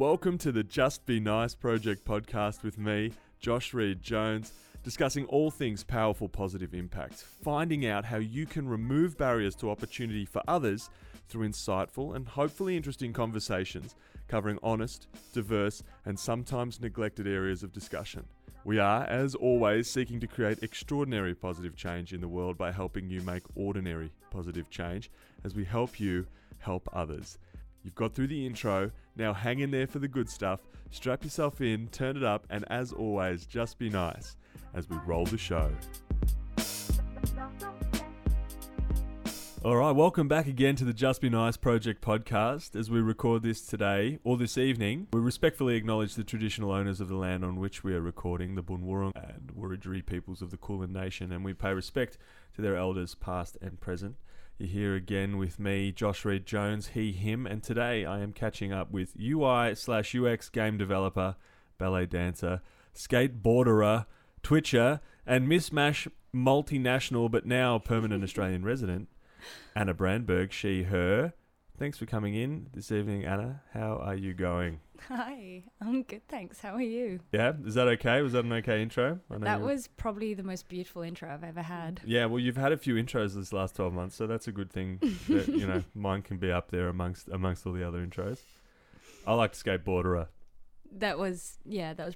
Welcome to the Just Be Nice Project podcast with me, Josh Reed Jones, discussing all things powerful positive impact, finding out how you can remove barriers to opportunity for others through insightful and hopefully interesting conversations covering honest, diverse, and sometimes neglected areas of discussion. We are, as always, seeking to create extraordinary positive change in the world by helping you make ordinary positive change as we help you help others. You've got through the intro, now hang in there for the good stuff, strap yourself in, turn it up, and as always, just be nice as we roll the show. Alright, welcome back again to the Just Be Nice Project podcast. As we record this today, or this evening, we respectfully acknowledge the traditional owners of the land on which we are recording, the Bunwurrung and Wiradjuri peoples of the Kulin Nation, and we pay respect to their elders past and present. You're here again with me, Josh Reed Jones, he, him, and today I am catching up with UI/UX game developer, ballet dancer, skateboarderer, twitcher, and mismatch multinational but now permanent Australian resident, Anna Brandberg, she, her. Thanks for coming in this evening, Anna. How are you going? Hi, I'm good, thanks. How are you? Yeah, is that okay? Was that an okay intro? That was probably the most beautiful intro I've ever had. Yeah, well, you've had a few intros this last 12 months, so that's a good thing that, you know, mine can be up there amongst all the other intros. I like skateboarderer. That was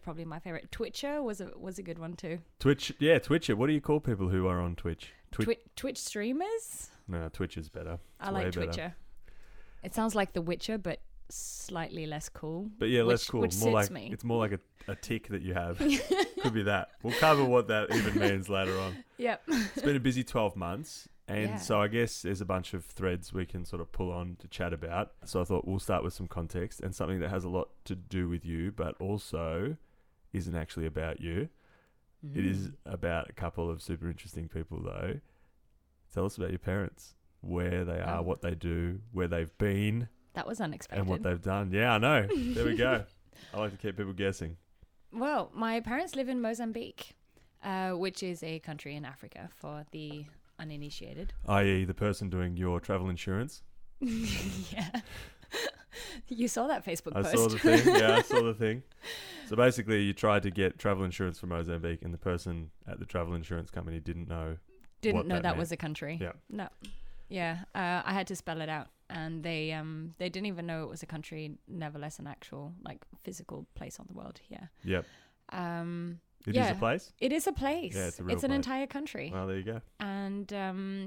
probably my favorite. Twitcher was a good one too. Twitcher. What do you call people who are on Twitch? Twitch streamers? No, Twitch is better. I like Twitcher. It sounds like The Witcher, but slightly less cool. But yeah, less cool. Which more like me. It's more like a tick that you have. Could be that. We'll cover what that even means later on. Yep. It's been a busy 12 months. And Yeah. so I guess there's a bunch of threads we can sort of pull on to chat about. So I thought we'll start with some context and something that has a lot to do with you, but also isn't actually about you. It is about a couple of super interesting people, though. Tell us about your parents, where they are, what they do, where they've been. That was unexpected. And what they've done. Yeah, I know. There we go. I like to keep people guessing. Well, my parents live in Mozambique, which is a country in Africa for the uninitiated. I.e. the person doing your travel insurance. Yeah. You saw that Facebook post. I saw the thing. Yeah, I saw the thing. So basically you tried to get travel insurance from Mozambique and the person at the travel insurance company didn't know that was a country. Yeah. No. Yeah. I had to spell it out. And they didn't even know it was a country, nevertheless an actual like physical place on the world. Yeah. Yep. It is a place? It is a place. Yeah, it's a real It's an place. entire country. Well, there you go. And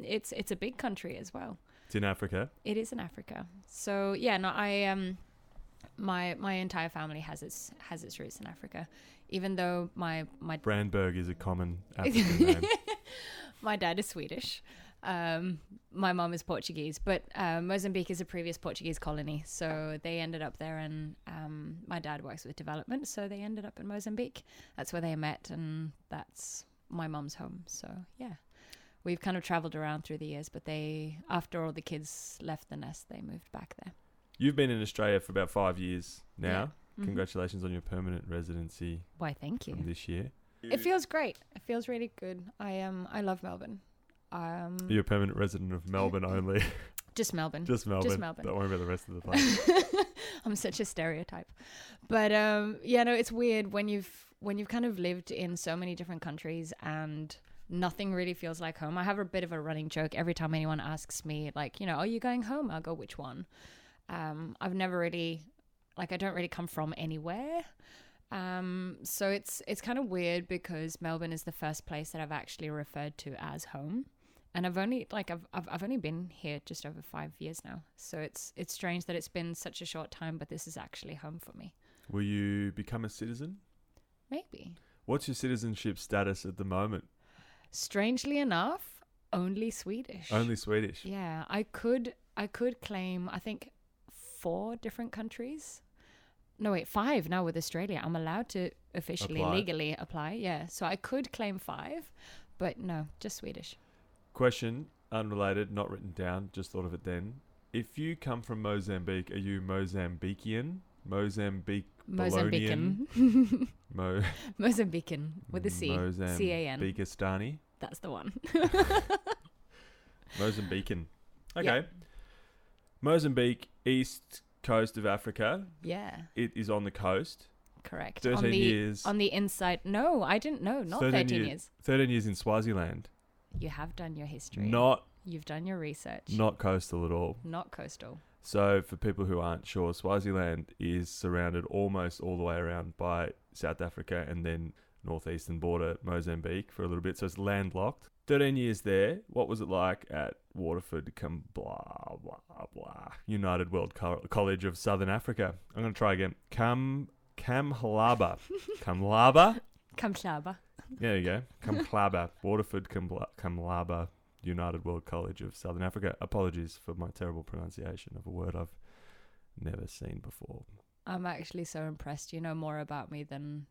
it's a big country as well. It's in Africa. It is in Africa. So yeah, no, I my entire family has its roots in Africa. Even though my Brandberg is a common African name. My dad is Swedish. My mom is Portuguese, but Mozambique is a previous Portuguese colony, so they ended up there, and my dad works with development, so they ended up in Mozambique. That's where they met, and that's my mom's home. So yeah, we've kind of traveled around through the years, but after all the kids left the nest, they moved back there. You've been in Australia for about 5 years now. Yeah. Mm-hmm. Congratulations on your permanent residency. Why, thank you. From this year. It feels great. It feels really good. I love Melbourne. You're a permanent resident of Melbourne only. Just Melbourne. Just Melbourne. Don't worry about the rest of the place. I'm such a stereotype. But yeah, no, it's weird when you've kind of lived in so many different countries and nothing really feels like home. I have a bit of a running joke every time anyone asks me, like, you know, are you going home? I'll go, which one? I've never really, like, I don't really come from anywhere. So it's kind of weird because Melbourne is the first place that I've actually referred to as home. And I've only been here just over 5 years now. So it's strange that it's been such a short time, but this is actually home for me. Will you become a citizen? Maybe. What's your citizenship status at the moment? Strangely enough, only Swedish. Only Swedish. Yeah, I could claim, I think, 4 different countries. No, wait, 5 now with Australia. I'm allowed to officially, legally apply. Yeah, so I could claim 5, but no, just Swedish. Question, unrelated, not written down, just thought of it then. If you come from Mozambique, are you Mozambican? Mozambican. Mozambican with a C. C-A-N. Mozambikistani. That's the one. Mozambican. Okay. Yeah. Mozambique, East coast of Africa. Yeah, It is on the coast. correct. 13 years. On the inside. No, I didn't know. Not 13 years. 13 years in Swaziland. You have done your history. You've done your research. Not coastal at all. Not coastal. So for people who aren't sure, Swaziland is surrounded almost all the way around by South Africa and then northeastern border Mozambique for a little bit. So it's landlocked. 13 years there. What was it like at Waterford, blah, blah, blah, United World College of Southern Africa? I'm going to try again. Kamhlaba. Kamhlaba. There you go. Kamhlaba. Waterford, Kamhlaba. United World College of Southern Africa. Apologies for my terrible pronunciation of a word I've never seen before. I'm actually so impressed. You know more about me than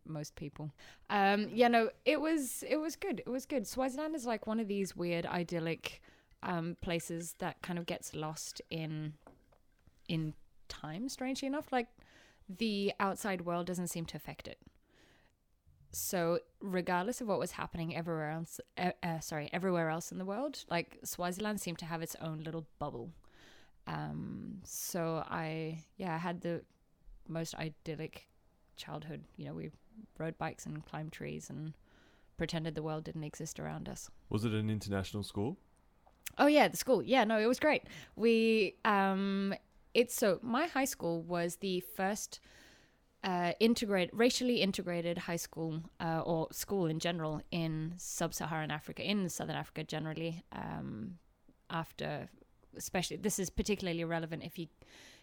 most people. It was good. It was good. Swaziland is like one of these weird idyllic places that kind of gets lost in time, strangely enough. Like the outside world doesn't seem to affect it. So regardless of what was happening everywhere else in the world, like Swaziland seemed to have its own little bubble. So I had the most idyllic childhood. You know, we rode bikes and climbed trees and pretended the world didn't exist around us. Was it an international school? Oh yeah, the school. Yeah, no, it was great. My high school was the first racially integrated high school or school in general in sub-Saharan Africa, in Southern Africa generally. After, especially, this is particularly relevant if you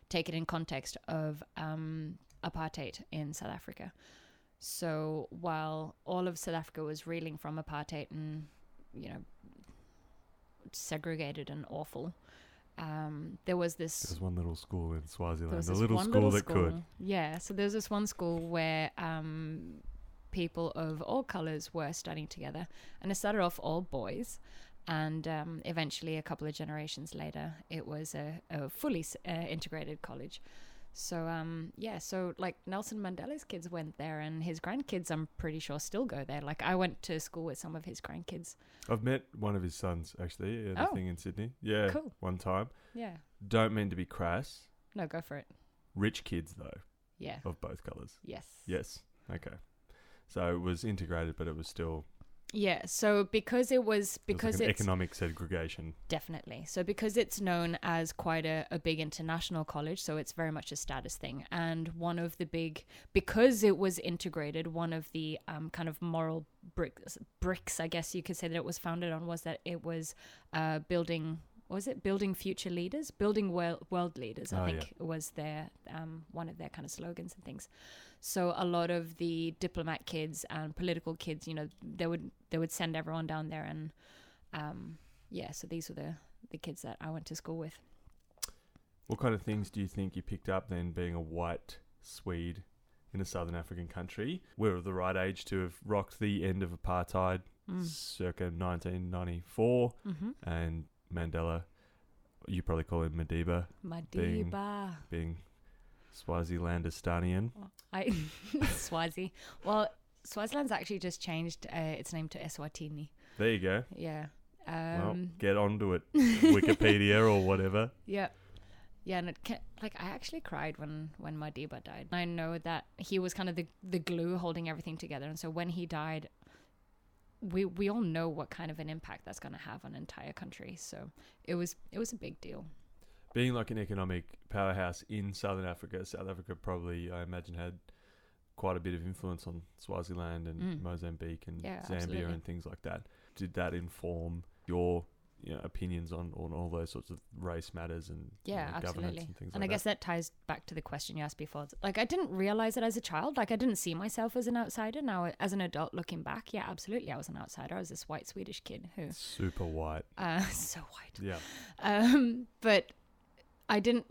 take it in context of apartheid in South Africa. So while all of South Africa was reeling from apartheid and, you know, segregated and awful, there was one little school in Swaziland, a little school that could. Yeah, so there's this one school where people of all colours were studying together, and it started off all boys, and eventually a couple of generations later it was a fully integrated college. So so like Nelson Mandela's kids went there, and his grandkids I'm pretty sure still go there. Like I went to school with some of his grandkids. I've met one of his sons actually at a thing in Sydney. Yeah, cool. One time. Yeah. Don't mean to be crass. No, go for it. Rich kids though. Yeah. Of both colours. Yes. Okay. So it was integrated, but it was still. Yeah, so because it's economic segregation. Definitely. So because it's known as quite a big international college, so it's very much a status thing. And because it was integrated, one of the kind of moral bricks, I guess you could say that it was founded on, was that it was building future leaders, building world leaders, I think was their one of their kind of slogans and things. So a lot of the diplomat kids and political kids, you know, they would send everyone down there, and so these were the kids that I went to school with. What kind of things do you think you picked up then, being a white Swede in a Southern African country? We're of the right age to have rocked the end of apartheid circa 1994, and Mandela, you probably call him Madiba. Being Swazilandistanian. Swazi. Well, Swaziland's actually just changed its name to Eswatini. There you go. Yeah. Well, get onto it, Wikipedia or whatever. Yeah. Yeah, and I actually cried when Madiba died. I know that he was kind of the glue holding everything together, and so when he died, we all know what kind of an impact that's going to have on an entire country. So it was a big deal. Being like an economic powerhouse in Southern Africa, South Africa probably, I imagine, had quite a bit of influence on Swaziland and Mozambique and Zambia absolutely. And things like that. Did that inform your opinions on all those sorts of race matters and governance and things like that? And I guess that ties back to the question you asked before. Like, I didn't realize it as a child. Like, I didn't see myself as an outsider. Now, as an adult looking back, yeah, absolutely, I was an outsider. I was this white Swedish kid who... Super white. So white. Yeah. But... I didn't,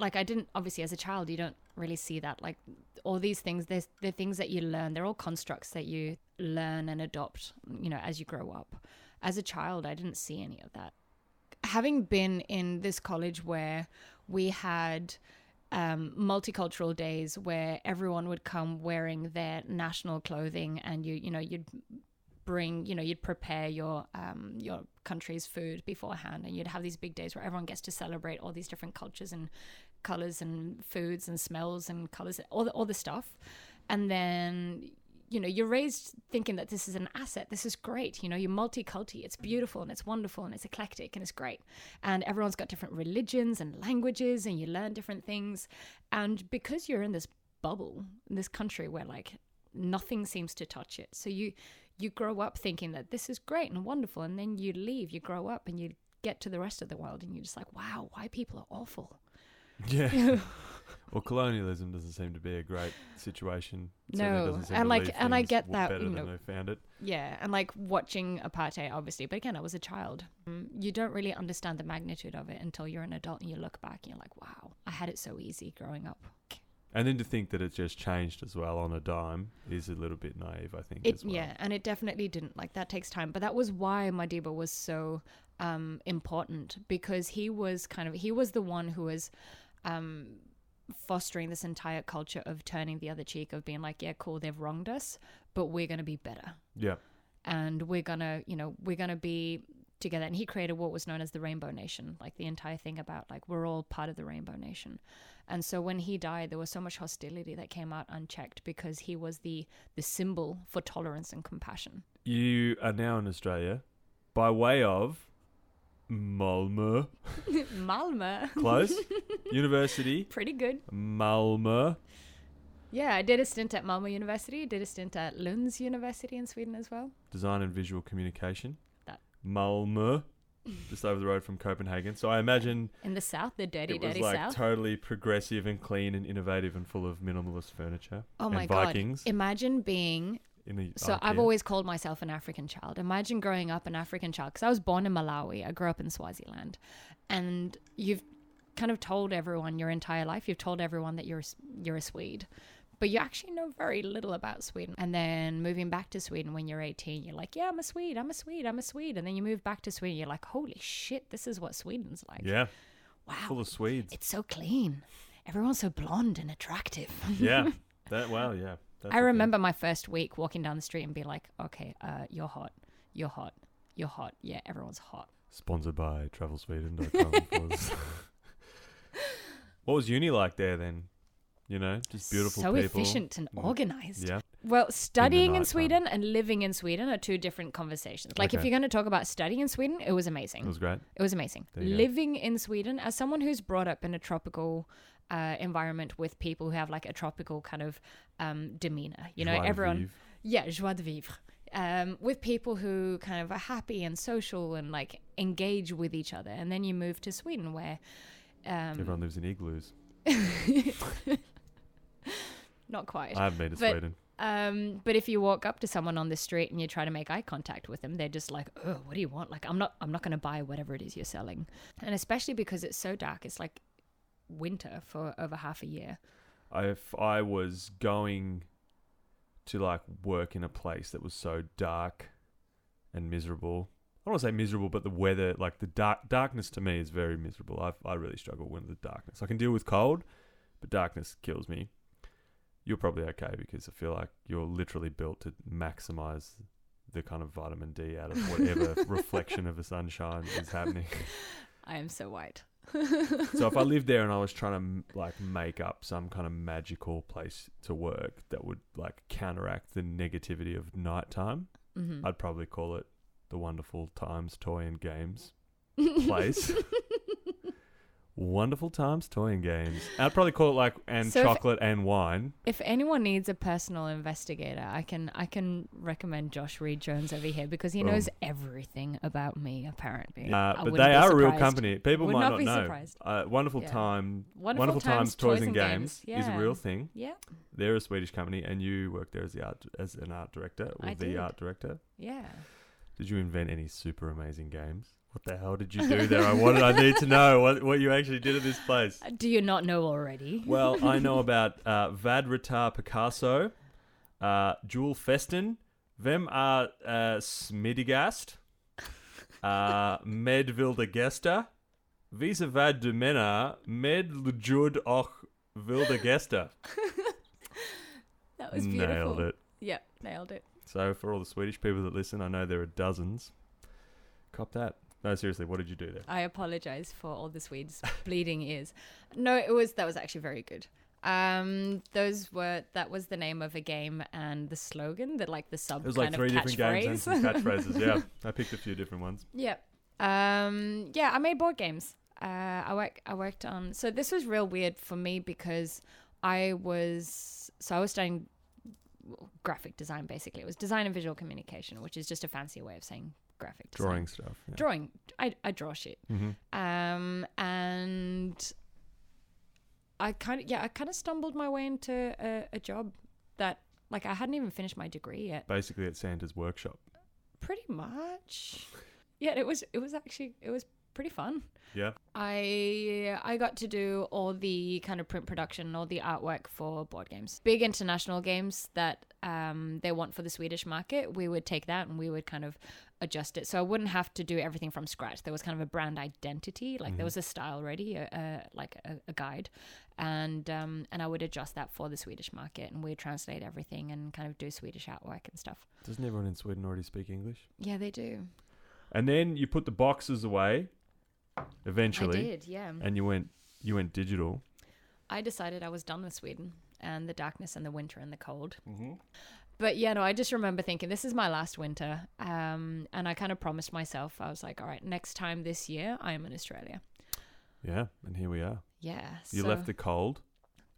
obviously as a child, you don't really see that. Like all these things, they're things that you learn. They're all constructs that you learn and adopt, as you grow up. As a child, I didn't see any of that. Having been in this college where we had multicultural days where everyone would come wearing their national clothing, and you'd bring, you'd prepare your country's food beforehand, and you'd have these big days where everyone gets to celebrate all these different cultures and colors and foods and smells and colors, all the stuff. And then, you're raised thinking that this is an asset. This is great. You're multi-culti. It's beautiful and it's wonderful and it's eclectic and it's great. And everyone's got different religions and languages, and you learn different things. And because you're in this bubble, in this country where like nothing seems to touch it. So you grow up thinking that this is great and wonderful. And then you leave, you grow up and you get to the rest of the world and you're just like, wow, white people are awful. Yeah. Well, colonialism doesn't seem to be a great situation. No, and I get that, better than they found it. Yeah, and like watching apartheid, obviously, but again, I was a child. You don't really understand the magnitude of it until you're an adult and you look back and you're like, wow, I had it so easy growing up. And then to think that it just changed as well on a dime is a little bit naive, I think, as well. Yeah, and it definitely didn't. Like, that takes time. But that was why Madiba was so important, because he was the one who was fostering this entire culture of turning the other cheek, of being like, yeah, cool, they've wronged us, but we're going to be better. Yeah. And we're going to be together. And he created what was known as the Rainbow Nation, like the entire thing about like, we're all part of the Rainbow Nation. And so when he died, there was so much hostility that came out unchecked, because he was the symbol for tolerance and compassion. You are now in Australia by way of Malmö. Malmö. Close. University. Pretty good. Malmö. Yeah, I did a stint at Malmö University. Did a stint at Lunds University in Sweden as well. Design and visual communication. That. Malmö. Just over the road from Copenhagen. So I imagine... in the south, the dirty south. It was like totally progressive and clean and innovative and full of minimalist furniture. Oh my Vikings. God. Imagine being... So I've always called myself an African child. Imagine growing up an African child, because I was born in Malawi. I grew up in Swaziland. And you've kind of told everyone your entire life, you've told everyone that you're a Swede. But you actually know very little about Sweden. And then moving back to Sweden when you're 18, you're like, yeah, I'm a Swede. And then you move back to Sweden, you're like, holy shit, this is what Sweden's like. Yeah. Wow. Full of Swedes. It's so clean. Everyone's so blonde and attractive. Yeah. Yeah. I remember my first week walking down the street and being like, okay, you're hot. Yeah, everyone's hot. Sponsored by travelsweden.com. What was uni like there then? Just beautiful people. So efficient and organized. Yeah. Well, studying in Sweden and living in Sweden are two different conversations. Like, if you're going to talk about studying in Sweden, it was amazing. It was great. It was amazing. Living in Sweden, as someone who's brought up in a tropical environment with people who have like a tropical kind of demeanor, everyone, joie de vivre, with people who kind of are happy and social and like engage with each other. And then you move to Sweden where everyone lives in igloos. Not quite. I haven't been to Sweden. But if you walk up to someone on the street and you try to make eye contact with them, they're just like, oh, what do you want? Like, I'm not going to buy whatever it is you're selling. And especially because it's so dark, it's like winter for over half a year. If I was going to like work in a place that was so dark and miserable, I don't want to say miserable, but the weather, like the darkness to me is very miserable. I really struggle with the darkness. I can deal with cold, but darkness kills me. You're probably okay, because I feel like you're literally built to maximize the kind of vitamin D out of whatever reflection of the sunshine is happening. I am so white. So if I lived there and I was trying to like make up some kind of magical place to work that would like counteract the negativity of nighttime, I'd probably call it the Wonderful Times Toy and Games place. Wonderful Times Toy and Games. I'd probably call it like chocolate and wine. If anyone needs a personal investigator, I can recommend Josh Reed Jones over here, because he knows everything about me, apparently. But they are a real company. People might not know. Surprised. Wonderful Times Toys and Games is a real thing. Yeah. They're a Swedish company, and you work there as an art director, or art director. Yeah. Did you invent any super amazing games? What the hell did you do there? I need to know what you actually did at this place. Do you not know already? Well, I know about Vadritar Picasso, Jule Festen, Vem are Smidigast, Med Wilde Gester, Visa Vad du Mena, Med Ljud och Wilde Gester. That was beautiful. Nailed it. Yeah, nailed it. So for all the Swedish people that listen, I know there are dozens. Cop that. No, seriously, what did you do there? I apologize for all the Swedes bleeding ears. No, that was actually very good. That was the name of a game and the slogan, that like the sub. It was like 3 different games and some catchphrases. Yeah, I picked a few different ones. Yeah. I made board games. I worked on. So this was real weird for me because I was studying graphic design. Basically, it was design and visual communication, which is just a fancy way of saying graphic design. Drawing stuff. Yeah. Drawing. I draw shit. And I kind of stumbled my way into a job that, like, I hadn't even finished my degree yet. Basically at Santa's workshop. Pretty much. Yeah, it was pretty fun. Yeah. I got to do all the kind of print production, all the artwork for board games. Big international games that they want for the Swedish market, we would take that and we would kind of adjust it. So I wouldn't have to do everything from scratch. There was kind of a brand identity, like there was a style already, like a guide, and I would adjust that for the Swedish market, and we'd translate everything and kind of do Swedish artwork and stuff. Doesn't everyone in Sweden already speak English? Yeah, they do. And then you put the boxes away eventually. I did, yeah. And you went digital. I decided I was done with Sweden and the darkness and the winter and the cold. But yeah, no, I just remember thinking, this is my last winter. And I kind of promised myself, I was like, all right, next time this year, I am in Australia. Yeah, and here we are. Yeah. You left the cold,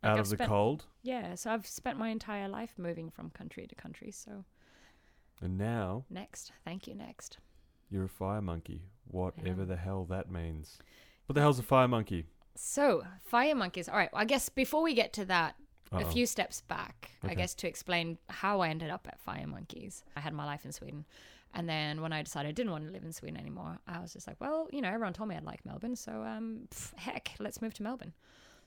out of the cold. Yeah, so I've spent my entire life moving from country to country, so. And now. Next. Thank you, next. You're a fire monkey, whatever the hell that means. What the hell's a fire monkey? So, fire monkeys. All right, well, I guess before we get to that, a few steps back, I guess, to explain how I ended up at Fire Monkeys. I had my life in Sweden. And then when I decided I didn't want to live in Sweden anymore, I was just like, well, everyone told me I'd like Melbourne. So, heck, let's move to Melbourne.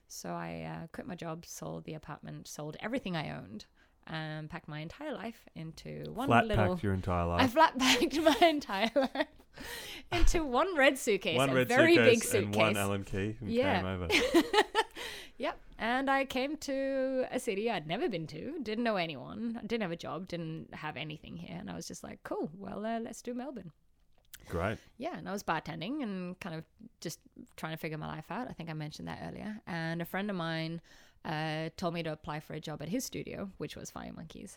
So I quit my job, sold the apartment, sold everything I owned, and packed my entire life into one Flat-packed your entire life. I flat-packed my entire life into one red suitcase. One red very suitcase big suitcase. and one Allen key and came over. Yep. And I came to a city I'd never been to, didn't know anyone, didn't have a job, didn't have anything here. And I was just like, cool, well, let's do Melbourne. Great. Yeah, and I was bartending and kind of just trying to figure my life out. I think I mentioned that earlier. And a friend of mine told me to apply for a job at his studio, which was Fire Monkeys.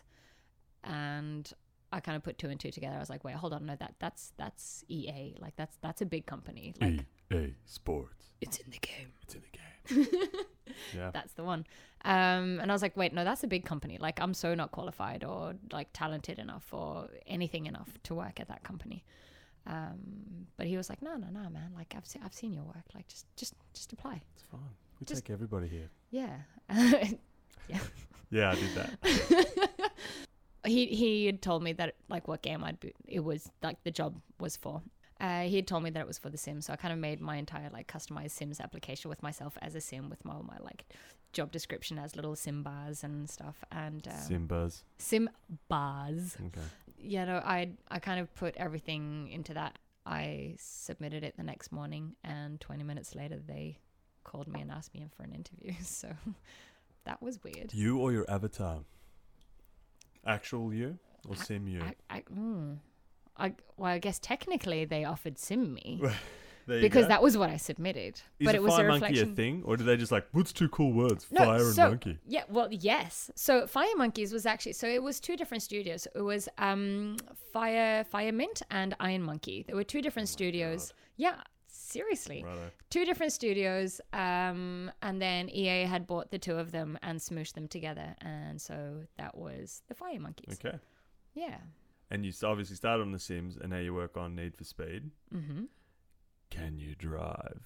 And I kind of put two and two together. I was like, wait, hold on, no, that's EA. Like that's a big company. Like EA Sports. It's in the game. It's in the game. Yeah. That's the one. And I was like, wait, no, that's a big company. Like I'm so not qualified or like talented enough or anything enough to work at that company. But he was like, no, man. Like I've seen your work. Like just apply. It's fine. We take everybody here. Yeah. Yeah. Yeah, I did that. He had told me that like what game it was like the job was for. He had told me that it was for The Sims, so I kind of made my entire like customized Sims application with myself as a Sim with my like job description as little Sim bars and stuff. And Sim bars. Sim bars. Okay. Yeah, no, I kind of put everything into that. I submitted it the next morning, and 20 minutes later they called me and asked me in for an interview. So that was weird. You or your avatar? Actual you or Sim you? I guess technically they offered Sim me because that was what I submitted. But it was a reflection. Monkey a thing, or did they just like, what's two cool words? No, fire and monkey. Yeah, well, yes. So Fire Monkeys was actually, so it was two different studios. It was Fire Mint and Iron Monkey. There were two different studios. God. Yeah, seriously. Righto. Two different studios. And then EA had bought the two of them and smooshed them together. And so that was the Fire Monkeys. Okay. Yeah. And you obviously started on The Sims, and now you work on Need for Speed. Mm-hmm. Can you drive?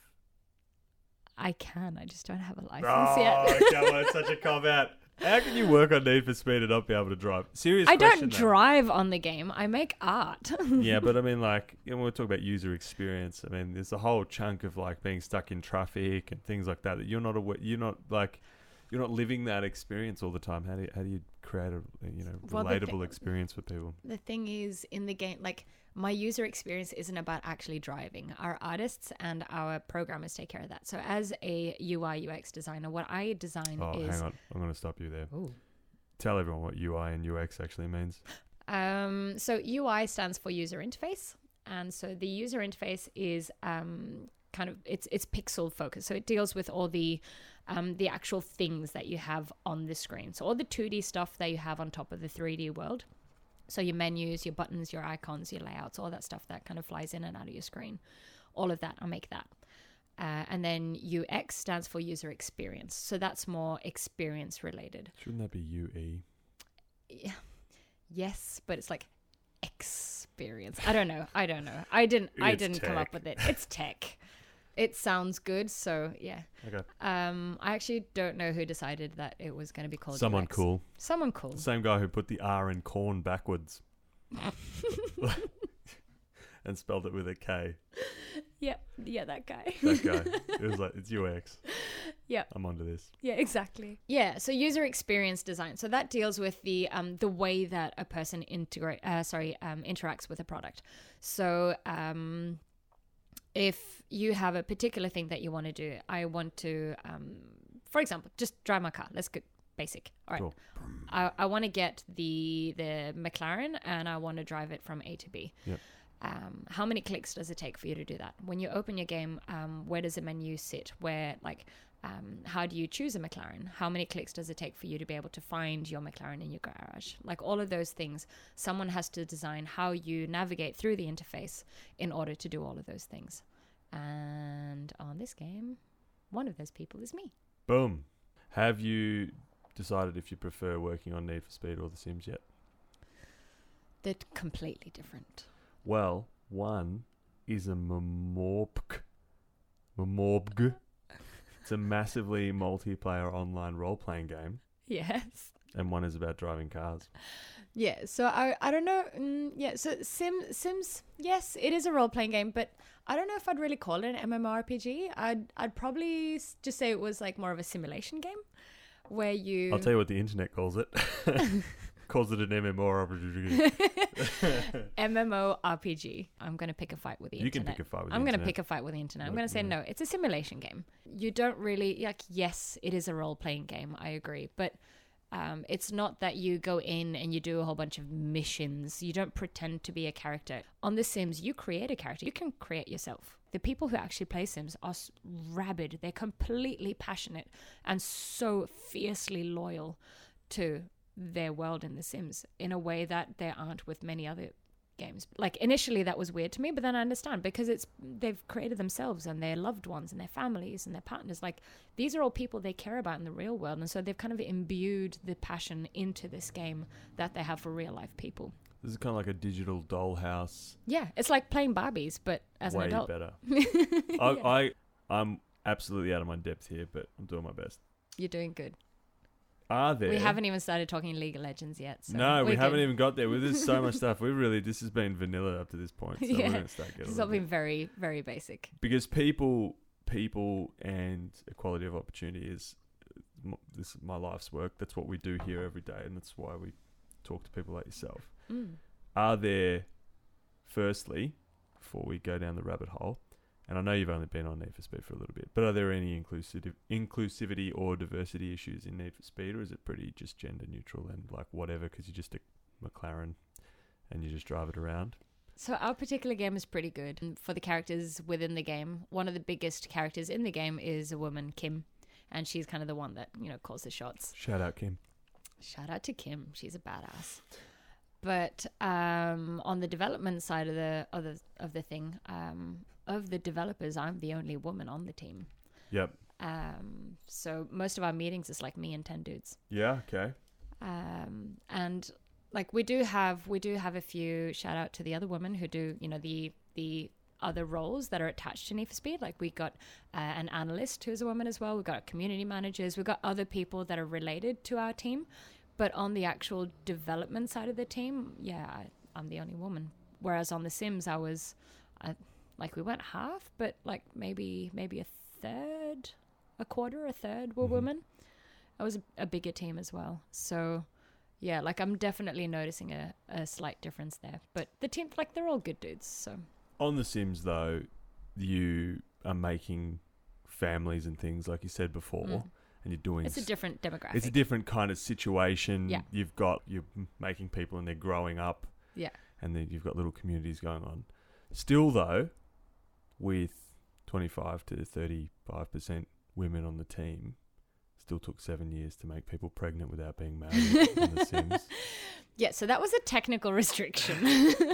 I can. I just don't have a license yet. Come on, it's such a cop-out. How can you work on Need for Speed and not be able to drive? Serious I question, don't though. drive on the game. I make art. Yeah, but I mean, like, when we talk about user experience, I mean, there's a whole chunk of like being stuck in traffic and things like that you're not living that experience all the time. How do you create a relatable experience for people? The thing is, in the game, like my user experience isn't about actually driving. Our artists and our programmers take care of that. So as a UI UX designer, what I design is... hang on. I'm going to stop you there. Ooh. Tell everyone what UI and UX actually means. So UI stands for user interface. And so the user interface is kind of, it's pixel focused. So it deals with all the actual things that you have on the screen. So all the 2D stuff that you have on top of the 3D world. So your menus, your buttons, your icons, your layouts, all that stuff that kind of flies in and out of your screen. All of that, I'll make that. And then UX stands for user experience. So that's more experience related. Shouldn't that be UE? Yeah. Yes, but it's like experience. I don't know. I didn't come up with it. It's tech. It sounds good, so yeah. Okay. I actually don't know who decided that it was going to be called Someone UX. cool. Someone cool. The same guy who put the R in corn backwards. And spelled it with a K. Yep. Yeah, that guy. That guy. It was like, it's UX. Yeah. I'm onto this. Yeah, exactly. Yeah, so user experience design. So that deals with the way that a person interacts with a product. So if you have a particular thing that you want to do, I want to, for example, just drive my car. Let's go basic. All right. Cool. I want to get the McLaren and I want to drive it from A to B. Yep. How many clicks does it take for you to do that? When you open your game, where does the menu sit? Where, like, how do you choose a McLaren? How many clicks does it take for you to be able to find your McLaren in your garage? Like, all of those things, someone has to design how you navigate through the interface in order to do all of those things. And on this game, one of those people is me. Boom. Have you decided if you prefer working on Need for Speed or The Sims yet? They're completely different. Well, one is a Memorpg. It's a massively multiplayer online role-playing game. Yes. And one is about driving cars. Yeah, so I don't know. So Sims, yes, it is a role-playing game, but I don't know if I'd really call it an MMORPG. I'd probably just say it was like more of a simulation game where you... I'll tell you what the internet calls it. Calls it an MMORPG. MMORPG. I'm going to pick a fight with the internet. You can pick a fight with the internet. I'm going to pick a fight with the internet. I'm going to say no, it's a simulation game. You don't really, like, yes, it is a role-playing game. I agree. But it's not that you go in and you do a whole bunch of missions. You don't pretend to be a character. On The Sims, you create a character. You can create yourself. The people who actually play Sims are rabid. They're completely passionate and so fiercely loyal to their world in The Sims in a way that there aren't with many other games. Like, initially that was weird to me, but then I understand because they've created themselves and their loved ones and their families and their partners. Like, these are all people they care about in the real world, and so they've kind of imbued the passion into this game that they have for real life people. This is kind of like a digital dollhouse. Yeah, it's like playing Barbies, but as an adult. Way better. Yeah. I'm absolutely out of my depth here, but I'm doing my best. You're doing good. Are there? We haven't even started talking League of Legends yet. So no, we haven't even got there. There's so much stuff. This has been vanilla up to this point. So yeah. we're going to start getting It's all been very, very basic. Because people and equality of opportunity is my life's work. That's what we do here every day, and that's why we talk to people like yourself. Are there, firstly, before we go down the rabbit hole, and I know you've only been on Need for Speed for a little bit, but are there any inclusivity or diversity issues in Need for Speed, or is it pretty just gender neutral and like whatever because you're just a McLaren and you just drive it around? So our particular game is pretty good for the characters within the game. One of the biggest characters in the game is a woman, Kim, and she's kind of the one that, calls the shots. Shout out, Kim. Shout out to Kim. She's a badass. But on the development side of the thing, of the developers, I'm the only woman on the team. Yep. So most of our meetings is like me and 10 dudes. Yeah. Okay. And like we do have a few, shout out to the other women who do, the other roles that are attached to Need for Speed. Like we got an analyst who's a woman as well. We've got community managers. We've got other people that are related to our team. But on the actual development side of the team, I'm the only woman. Whereas on The Sims, I was, we went half, but like maybe a third, a quarter, a third were women. I was a bigger team as well. So yeah, like I'm definitely noticing a slight difference there. But the team, like they're all good dudes. So on The Sims though, you are making families and things like you said before. and you're doing... It's a different demographic. It's a different kind of situation. Yeah. You're making people and they're growing up. Yeah. And then you've got little communities going on. Still, though, with 25 to 35% women on the team, still took 7 years to make people pregnant without being married in The Sims. Yeah, so that was a technical restriction.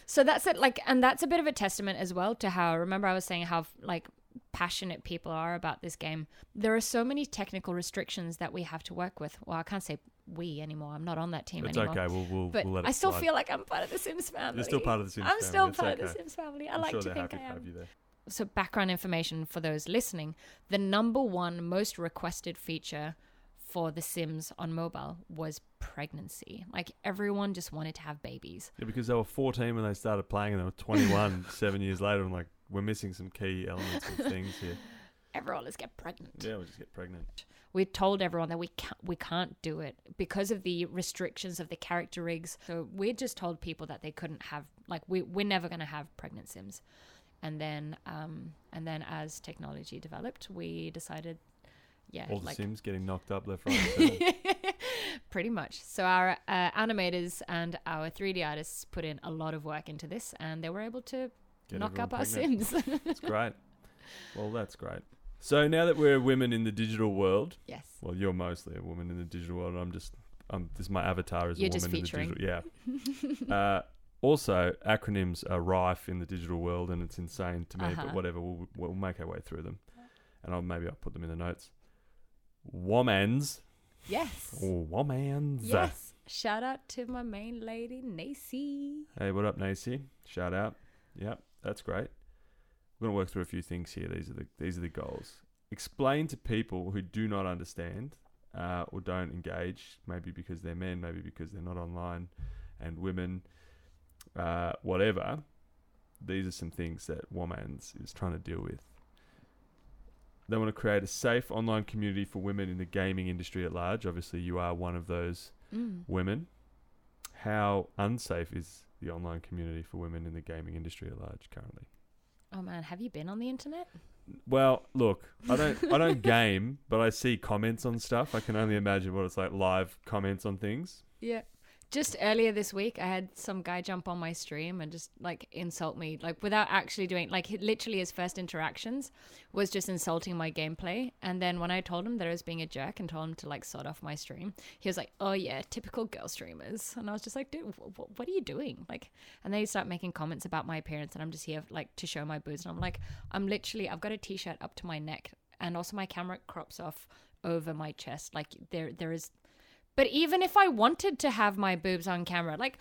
So that's it. Like, and that's a bit of a testament as well to how, remember I was saying how like passionate people are about this game. There are so many technical restrictions that we have to work with. Well, I can't say we anymore. I'm not on that team anymore. It's okay. We'll let it I still slide. feel like I'm part of the Sims family. You're still part of the Sims family. I'm still It's part okay. of the Sims family. I I'm like sure to they're think happy I to have am. you there. So background information for those listening. The number one most requested feature for The Sims on mobile was pregnancy. Like everyone just wanted to have babies. Yeah, because they were 14 when they started playing and they were 21 7 years later. I'm like, we're missing some key elements and things here. Everyone, let's get pregnant. Yeah, we'll just get pregnant. We told everyone that we can't do it because of the restrictions of the character rigs. So we just told people that they couldn't have, like, we're never going to have pregnant Sims. And then as technology developed, we decided, all the Sims getting knocked up left, right, and center. Pretty much. So our animators and our 3D artists put in a lot of work into this, and they were able to knock up our Sims. That's great. Well, that's great. So now that we're women in the digital world, yes. Well, you're mostly a woman in the digital world. This my avatar is You're a woman just featuring. in the digital. Yeah. Also, acronyms are rife in the digital world, and it's insane to me. But whatever, we'll make our way through them, and maybe I'll put them in the notes. Womans. Yes. Oh, womans. Yes. Shout out to my main lady, Nacy. Hey, what up, Nacy? Shout out. Yep, that's great. We're going to work through a few things here. These are the goals. Explain to people who do not understand or don't engage, maybe because they're men, maybe because they're not online, and women, whatever. These are some things that Womans is trying to deal with. They want to create a safe online community for women in the gaming industry at large. Obviously, you are one of those women. How unsafe is the online community for women in the gaming industry at large currently? Oh man, have you been on the internet? Well, look, I don't game, but I see comments on stuff. I can only imagine what it's like, live comments on things. Yeah. Just earlier this week, I had some guy jump on my stream and just like insult me, like without actually doing, like literally his first interactions was just insulting my gameplay. And then when I told him that I was being a jerk and told him to like sort off my stream, he was like, oh yeah, typical girl streamers. And I was just like, dude, what are you doing? Like, and then he started making comments about my appearance and I'm just here like to show my boobs. And I'm like, I've got a t-shirt up to my neck and also my camera crops off over my chest. Like there is... But even if I wanted to have my boobs on camera, like,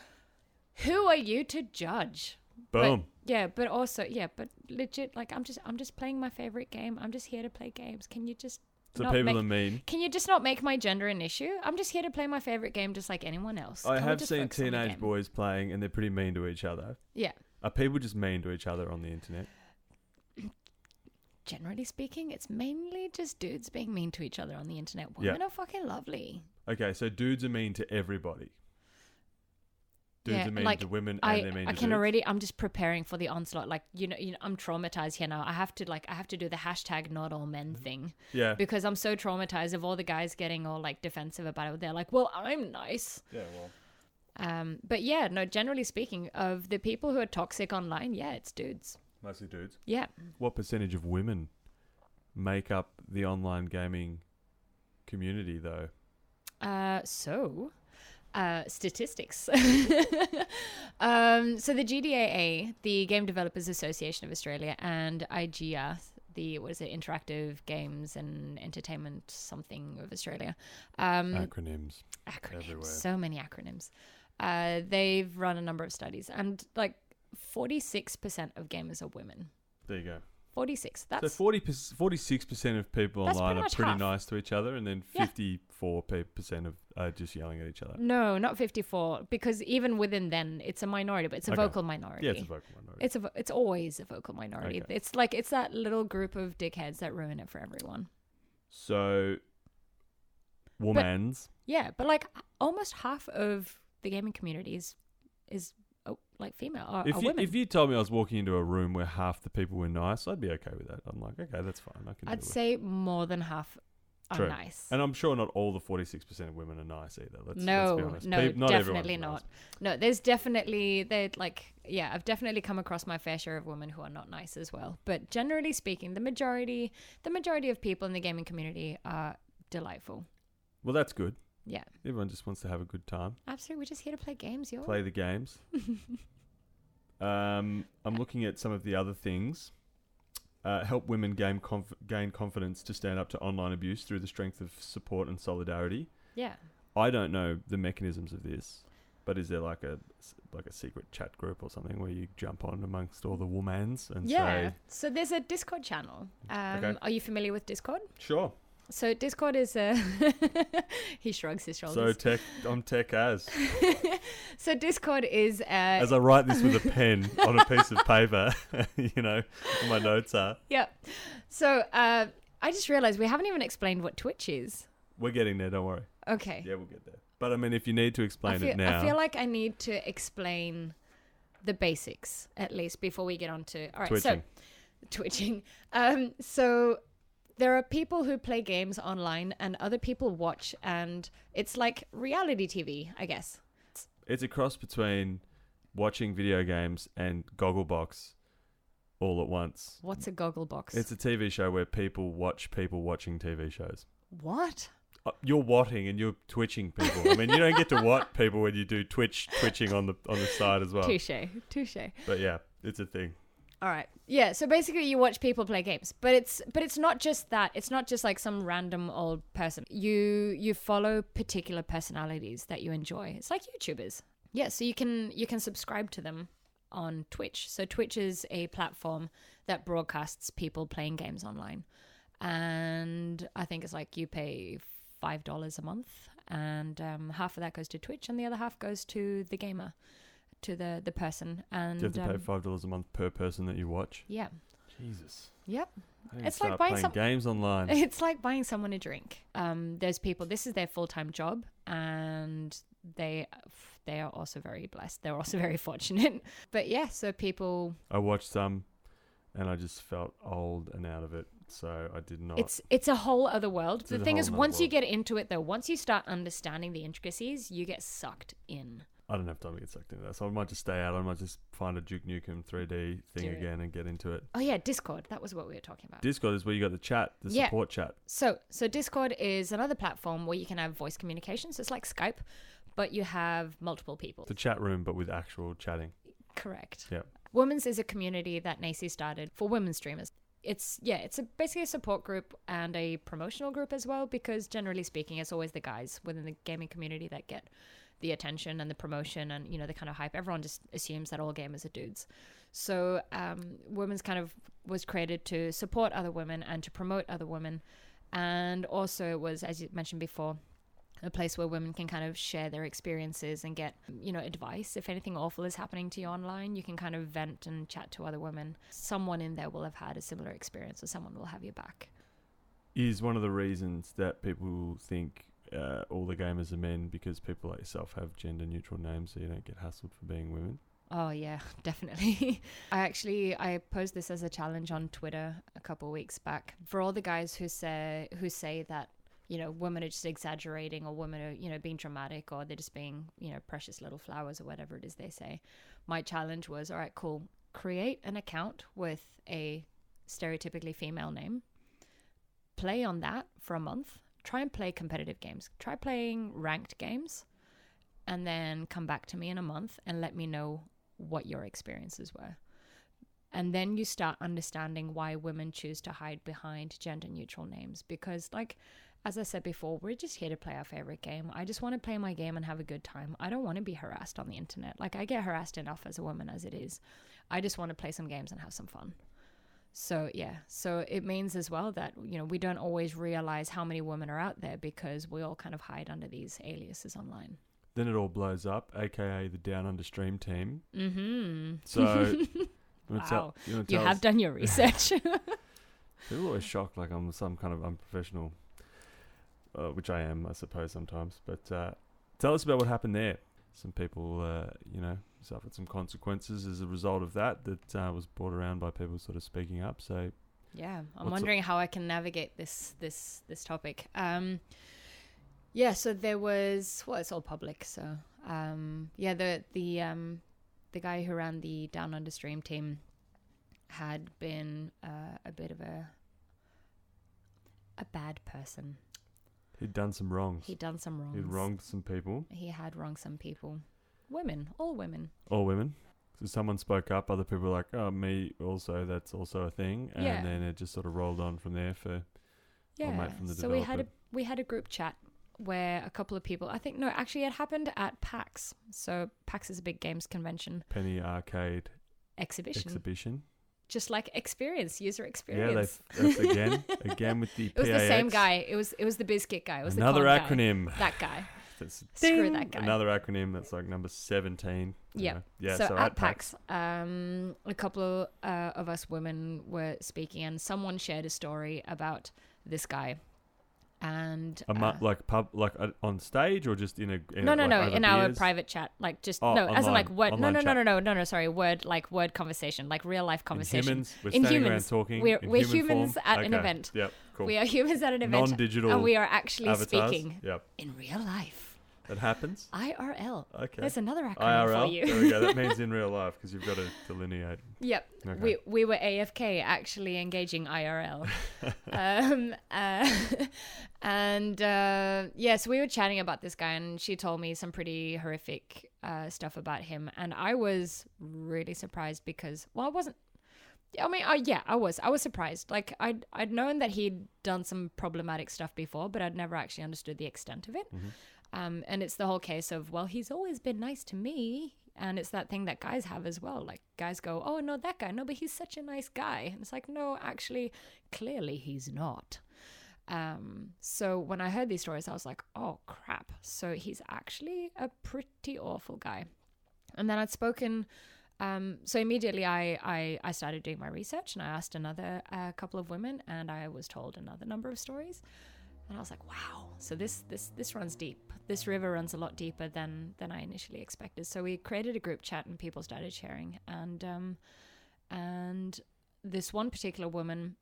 who are you to judge? Boom. But legit, like, I'm just playing my favorite game. I'm just here to play games. Can you just So people are mean. Can you just not make my gender an issue? I'm just here to play my favorite game just like anyone else. I have seen teenage boys playing and they're pretty mean to each other. Yeah. Are people just mean to each other on the internet? Generally speaking, it's mainly just dudes being mean to each other on the internet. Women are fucking lovely. Okay, so dudes are mean to everybody. Dudes are mean like, to women and they're mean to dudes. I'm just preparing for the onslaught. Like, you know, I'm traumatized here now. I have to do the hashtag not all men thing. Yeah. Because I'm so traumatized of all the guys getting all like defensive about it. They're like, well, I'm nice. Yeah, well. But yeah, no, generally speaking, of the people who are toxic online, yeah, it's dudes. Mostly dudes. Yeah. What percentage of women make up the online gaming community, though? Statistics. So the GDAA, the Game Developers Association of Australia, and IGA, the Interactive Games and Entertainment something of Australia. Acronyms. Everywhere. So many acronyms. They've run a number of studies, and like 46% of gamers are women. There you go. 46. So 46% of people online are pretty nice to each other, and then 54% are just yelling at each other. No, not 54, because even within then, it's a minority, but it's a vocal minority. Yeah, it's a vocal minority. It's always a vocal minority. Okay. It's that little group of dickheads that ruin it for everyone. So, womans. But like almost half of the gaming community is like female or women. If you told me I was walking into a room where half the people were nice, I'd be okay with that. I'm like, okay, that's fine. I'd say more than half True. nice. And I'm sure not all the 46% of women are nice either. Let's be No, honest. no, Not definitely everyone's not. nice. No, there's definitely I've definitely come across my fair share of women who are not nice as well. But generally speaking, the majority of people in the gaming community are delightful. Well, that's good. Yeah, Everyone just wants to have a good time. absolutely. We're just here to play games, yo. Play the games. I'm looking at some of the other things. Help women gain confidence to stand up to online abuse through the strength of support and solidarity. Yeah. I don't know the mechanisms of this, but is there like a secret chat group or something where you jump on amongst all the womans and say... So there's a Discord channel. Okay. Are you familiar with Discord? Sure. So Discord is he shrugs his shoulders. So I'm tech as. So Discord is as I write this with a pen on a piece of paper, where my notes are. Yep. So I just realized we haven't even explained what Twitch is. We're getting there, don't worry. Okay. Yeah, we'll get there. But I mean, if you need to explain it now. I feel like I need to explain the basics at least before we get on to... All right, Twitching. So Twitching. So there are people who play games online and other people watch, and it's like reality TV, I guess. It's a cross between watching video games and Gogglebox all at once. What's a Gogglebox? It's a TV show where people watch people watching TV shows. What? You're watting and you're twitching people. I mean, you don't get to watch people when you do twitching on the side as well. Touche. But yeah, it's a thing. All right. Yeah. So basically, you watch people play games, but it's not just that. It's not just like some random old person. You follow particular personalities that you enjoy. It's like YouTubers. Yeah. So you can subscribe to them on Twitch. So Twitch is a platform that broadcasts people playing games online, and I think it's like you pay $5 a month, and half of that goes to Twitch, and the other half goes to the gamer. To the person. And do you have to pay $5 a month per person that you watch? Yeah. Jesus. Yep. It's like buying games online. It's like buying someone a drink. There's people, this is their full-time job, and they are also very blessed. They're also very fortunate. But yeah, so people... I watched some and I just felt old and out of it. So I did not... It's a whole other world. The thing is, once you get into it though, once you start understanding the intricacies, you get sucked in. I don't have time to get sucked into that. So I might just stay out. I might just find a Duke Nukem 3D thing again and get into it. Oh yeah, Discord. That was what we were talking about. Discord is where you got the chat, the support chat. So Discord is another platform where you can have voice communication. So it's like Skype, but you have multiple people. The chat room, but with actual chatting. Correct. Yeah. Women's is a community that Nacy started for women streamers. It's basically a support group and a promotional group as well, because generally speaking, it's always the guys within the gaming community that get the attention and the promotion and, the kind of hype. Everyone just assumes that all gamers are dudes. So Women's kind of was created to support other women and to promote other women. And also it was, as you mentioned before, a place where women can kind of share their experiences and get, advice. If anything awful is happening to you online, you can kind of vent and chat to other women. Someone in there will have had a similar experience, or someone will have your back. Is one of the reasons that people think all the gamers are men because people like yourself have gender neutral names, so you don't get hassled for being women? Oh yeah, definitely. I posed this as a challenge on Twitter a couple of weeks back for all the guys who say that women are just exaggerating, or women are being dramatic, or they're just being precious little flowers, or whatever it is they say. My challenge was, all right, cool, create an account with a stereotypically female name, play on that for a month. Try and play competitive games. Try playing ranked games, and then come back to me in a month and let me know what your experiences were. And then you start understanding why women choose to hide behind gender neutral names. Because as I said before, we're just here to play our favorite game. I just want to play my game and have a good time. I don't want to be harassed on the internet. I get harassed enough as a woman as it is. I just want to play some games and have some fun. So yeah, so it means as well that, we don't always realize how many women are out there because we all kind of hide under these aliases online. Then it all blows up, aka the Down Under Stream team. Mm-hmm. So, wow, you have done your research. People are always shocked like I'm some kind of unprofessional, which I am, I suppose, sometimes. But tell us about what happened there. Some people, suffered some consequences as a result of that was brought around by people sort of speaking up. So Yeah, I'm wondering how I can navigate this topic. So there was, well, it's all public. So the guy who ran the Down Under stream team had been a bit of a bad person. He'd done some wrongs. He'd wronged some people. He had wronged some people. Women, all women. All women. So someone spoke up, other people were like, oh, me also, that's also a thing. And then it just sort of rolled on from there for our mate from the developer. we had a group chat where a couple of people, it happened at PAX. So PAX is a big games convention. Penny Arcade Exhibition. Just like user experience. Yeah, that's again with the It was PAX. the same guy. It was the BizKit guy. It was another the acronym. Guy. That guy. Screw that guy. Another acronym that's like number 17. Yeah. Yeah. So at PAX, a couple of us women were speaking, and someone shared a story about this guy. And on stage or just in our private chat, like just online, as in like word no sorry word conversation, like real life conversation. We're standing around talking. We're humans form. at an event. Yep, cool. We are humans at an event, non-digital, and we are actually avatars. speaking Yep. in real life. That happens. IRL. Okay. There's another acronym IRL. for you. There we go. That means in real life because you've got to delineate. Yep. Okay. We were AFK, actually engaging IRL. So we were chatting about this guy, and she told me some pretty horrific stuff about him, and I was really surprised because, well, I wasn't. I mean, I was surprised. Like I'd known that he'd done some problematic stuff before, but I'd never actually understood the extent of it. Mm-hmm. And it's the whole case of, well, he's always been nice to me. And it's that thing that guys have as well. Like guys go, oh, no, that guy. No, but he's such a nice guy. And it's like, no, actually, clearly he's not. So when I heard these stories, I was like, oh, crap. So he's actually a pretty awful guy. And then I'd spoken. So immediately I started doing my research, and I asked another couple of women, and I was told another number of stories. And I was like, wow, so this runs deep. This river runs a lot deeper than I initially expected. So we created a group chat, and people started sharing. And this one particular woman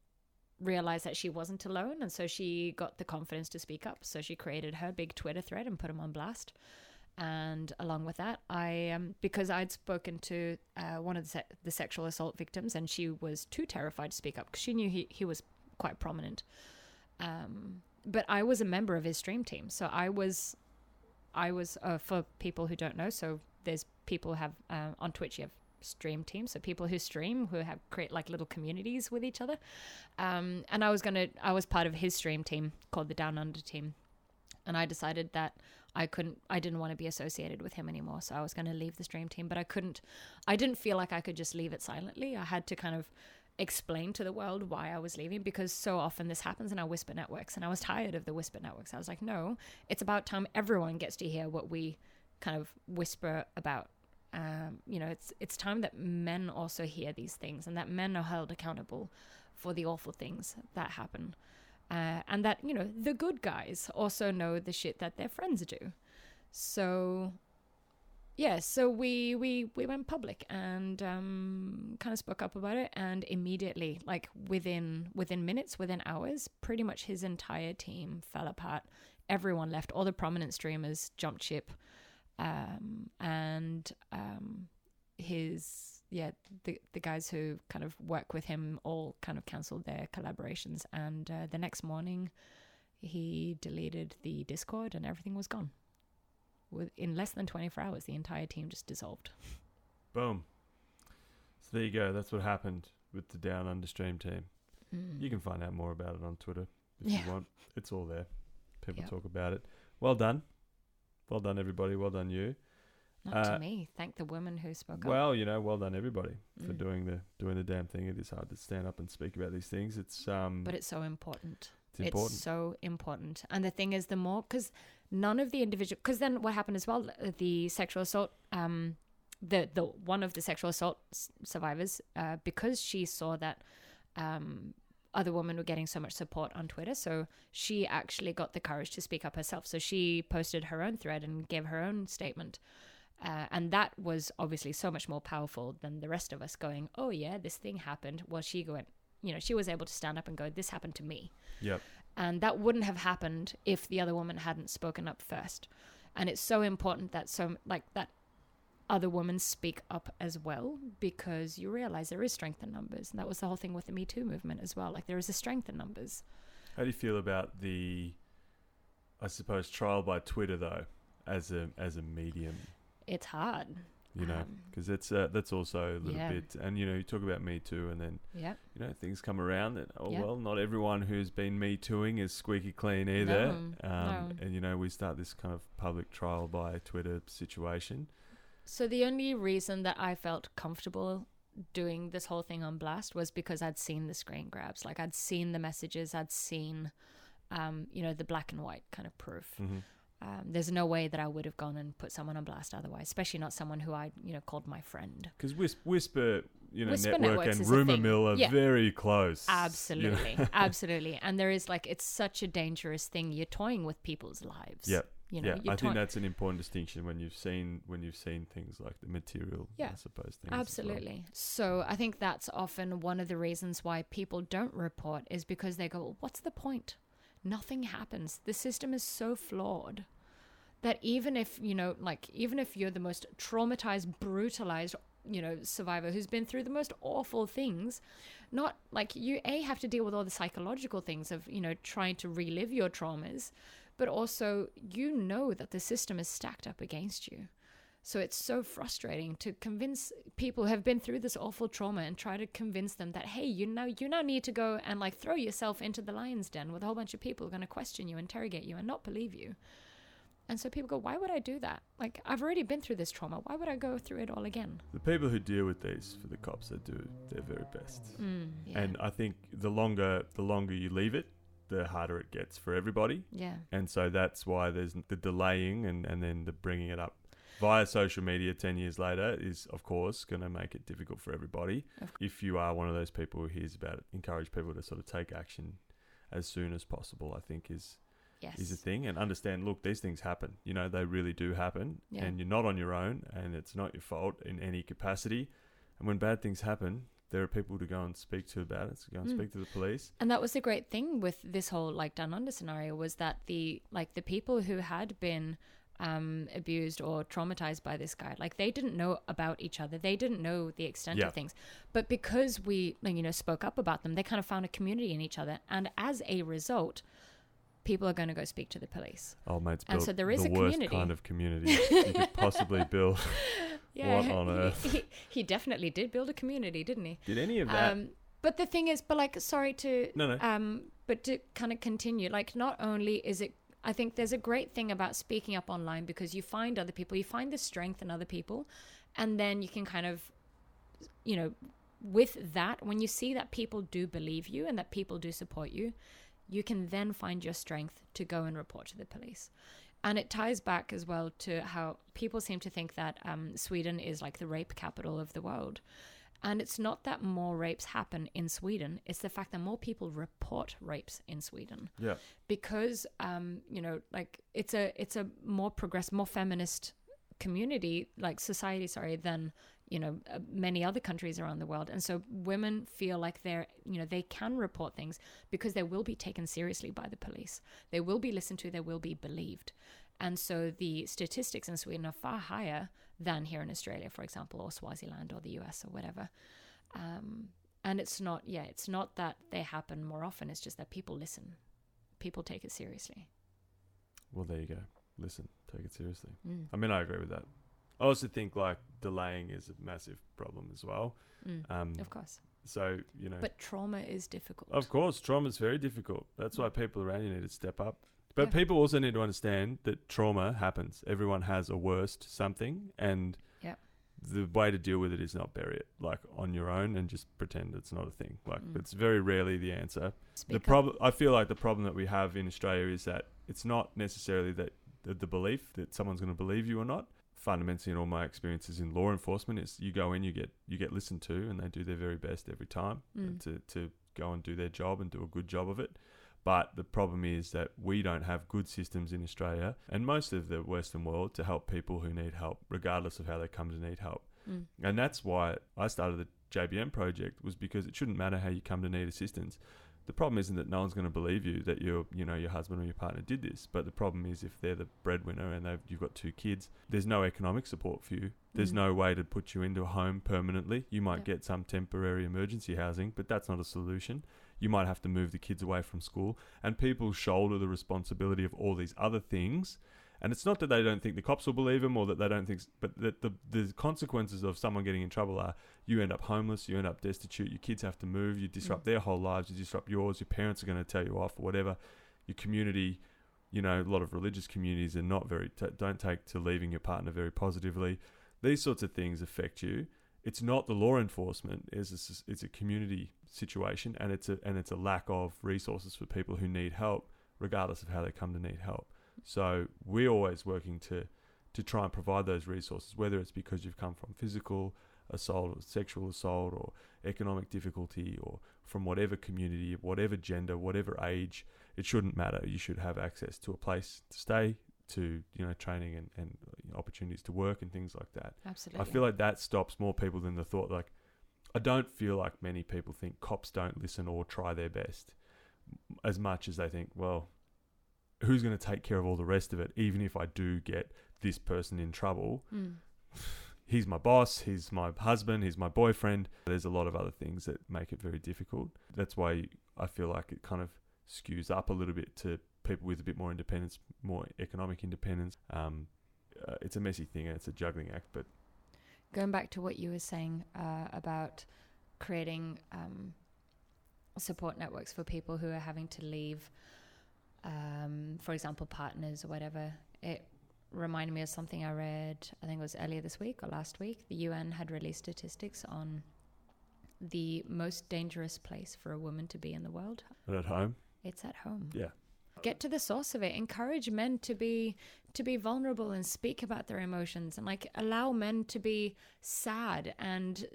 realized that she wasn't alone, and so she got the confidence to speak up. So she created her big Twitter thread and put him on blast. And along with that, I because I'd spoken to one of the sexual assault victims, and she was too terrified to speak up because she knew he was quite prominent. But I was a member of his stream team. So I was for people who don't know, so there's people who have, on Twitch, you have stream teams. So people who stream, who have create like little communities with each other. And I was part of his stream team called the Down Under team. And I decided that I didn't want to be associated with him anymore. So I was going to leave the stream team, but I didn't feel like I could just leave it silently. I had to kind of explain to the world why I was leaving, because so often this happens in our whisper networks, and I was tired of the whisper networks. I was like, no, it's about time everyone gets to hear what we kind of whisper about. It's time that men also hear these things, and that men are held accountable for the awful things that happen. And that, the good guys also know the shit that their friends do. So yeah, so we went public and kind of spoke up about it, and immediately, like within minutes, within hours, pretty much his entire team fell apart. Everyone left. All the prominent streamers jumped ship, and the guys who kind of work with him all kind of cancelled their collaborations, and the next morning he deleted the Discord and everything was gone. In less than 24 hours, the entire team just dissolved. Boom. So there you go. That's what happened with the Down Under stream team. You can find out more about it on Twitter if you want. It's all there. People talk about it. Well done. Well done, everybody. Well done, you. Not to me. Thank the women who spoke up. Well, well done, everybody, for doing the damn thing. It is hard to stand up and speak about these things. But it's so important. It's so important. And the thing is, the more, because none of the individual, because then what happened as well, the sexual assault, the one of the sexual assault survivors, because she saw that other women were getting so much support on Twitter, so she actually got the courage to speak up herself. So she posted her own thread and gave her own statement. And that was obviously so much more powerful than the rest of us going, oh yeah, this thing happened. Well, she went, she was able to stand up and go, this happened to me. Yep. And that wouldn't have happened if the other woman hadn't spoken up first. And it's so important that that other women speak up as well, because you realize there is strength in numbers. And that was the whole thing with the Me Too movement as well. Like, there is a strength in numbers. How do you feel about the, I suppose, trial by Twitter though, as a medium? It's hard, because that's also a little bit, and you talk about Me Too, and then things come around that well, not everyone who's been Me Tooing is squeaky clean either. No. And we start this kind of public trial by Twitter situation. So the only reason that I felt comfortable doing this whole thing on blast was because I'd seen the screen grabs. Like, I'd seen the messages, I'd seen the black and white kind of proof. There's no way that I would have gone and put someone on blast otherwise, especially not someone who I called my friend. Because Whisper Whisper network and rumor mill are very close. Absolutely. Absolutely. And there is it's such a dangerous thing. You're toying with people's lives. Yep. I think that's an important distinction when you've seen things like the material, I suppose. Things absolutely. Well. So I think that's often one of the reasons why people don't report, is because they go, well, what's the point? Nothing happens. The system is so flawed that even if you're the most traumatized, brutalized, survivor who's been through the most awful things, not you have to deal with all the psychological things of, trying to relive your traumas, but also that the system is stacked up against you. So it's so frustrating to convince people who have been through this awful trauma and try to convince them that, hey, you now need to go and throw yourself into the lion's den with a whole bunch of people who are going to question you, interrogate you, and not believe you. And so people go, why would I do that? I've already been through this trauma. Why would I go through it all again? The people who deal with these for the cops, they do their very best. And I think the longer you leave it, the harder it gets for everybody. Yeah. And so that's why there's the delaying and then the bringing it up via social media 10 years later is, of course, going to make it difficult for everybody. If you are one of those people who hears about it, encourage people to sort of take action as soon as possible, I think is a thing. And understand, look, these things happen. They really do happen. Yeah. And you're not on your own, and it's not your fault in any capacity. And when bad things happen, there are people to go and speak to about it, to go and speak to the police. And that was the great thing with this whole Down Under scenario, was that the people who had been abused or traumatized by this guy, they didn't know about each other. They didn't know the extent of things. But because we, spoke up about them, they kind of found a community in each other. And as a result, people are going to go speak to the police. Oh, mate's built and so there is the a worst community. kind of community you could possibly build. Yeah, what on earth? He definitely did build a community, didn't he? Did any of that? But the thing is, sorry to... No. But to kind of continue, not only is it... I think there's a great thing about speaking up online, because you find other people, you find the strength in other people, and then you can kind of, with that, when you see that people do believe you and that people do support you, you can then find your strength to go and report to the police. And it ties back as well to how people seem to think that Sweden is the rape capital of the world. And it's not that more rapes happen in Sweden. It's the fact that more people report rapes in Sweden. Yeah. Because, it's a more progressive, more feminist community, society, than, many other countries around the world. And so women feel like they can report things because they will be taken seriously by the police. They will be listened to. They will be believed. And so the statistics in Sweden are far higher than here in Australia, for example, or Swaziland or the US or whatever. And it's not that they happen more often. It's just that people listen. People take it seriously. Well, there you go. Listen, take it seriously. I mean, I agree with that. I also think delaying is a massive problem as well. Of course. So, But trauma is difficult. Of course, trauma is very difficult. That's why people around you need to step up. But people also need to understand that trauma happens. Everyone has a worst something, and the way to deal with it is not bury it on your own and just pretend it's not a thing. It's very rarely the answer. I feel like the problem that we have in Australia is that it's not necessarily that the belief that someone's going to believe you or not. Fundamentally, in all my experiences in law enforcement, is you go in, you get listened to, and they do their very best every time to go and do their job and do a good job of it. But the problem is that we don't have good systems in Australia and most of the Western world to help people who need help, regardless of how they come to need help. And that's why I started the JBM project was because it shouldn't matter how you come to need assistance. The problem isn't that no one's going to believe you that your husband or your partner did this. But the problem is if they're the breadwinner and you've got 2 kids, there's no economic support for you. There's no way to put you into a home permanently. You might get some temporary emergency housing, but that's not a solution. You might have to move the kids away from school, and people shoulder the responsibility of all these other things. And it's not that they don't think the cops will believe them or that they don't think, but that the consequences of someone getting in trouble are you end up homeless, you end up destitute, your kids have to move, you disrupt their whole lives, you disrupt yours, your parents are going to tell you off or whatever. Your community, a lot of religious communities are not don't take to leaving your partner very positively. These sorts of things affect you. It's not the law enforcement. It's a community situation, and it's a lack of resources for people who need help, regardless of how they come to need help. So we're always working to try and provide those resources, whether it's because you've come from physical assault or sexual assault or economic difficulty or from whatever community, whatever gender, whatever age. It shouldn't matter. You should have access to a place to stay, to training and opportunities to work and things like that. Absolutely. I feel like that stops more people than the thought. Like, I don't feel like many people think cops don't listen or try their best as much as they think, well, who's going to take care of all the rest of it? Even if I do get this person in trouble, he's my boss, he's my husband, he's my boyfriend. There's a lot of other things that make it very difficult. That's why I feel like it kind of skews up a little bit to people with a bit more independence, more economic independence. It's a messy thing and it's a juggling act. But going back to what you were saying about creating support networks for people who are having to leave, for example, partners or whatever, it reminded me of something I read, I think it was earlier this week or last week. The UN had released statistics on the most dangerous place for a woman to be in the world. But at home? It's at home. Yeah. Get to the source of it. Encourage men to be vulnerable and speak about their emotions, and like allow men to be sad and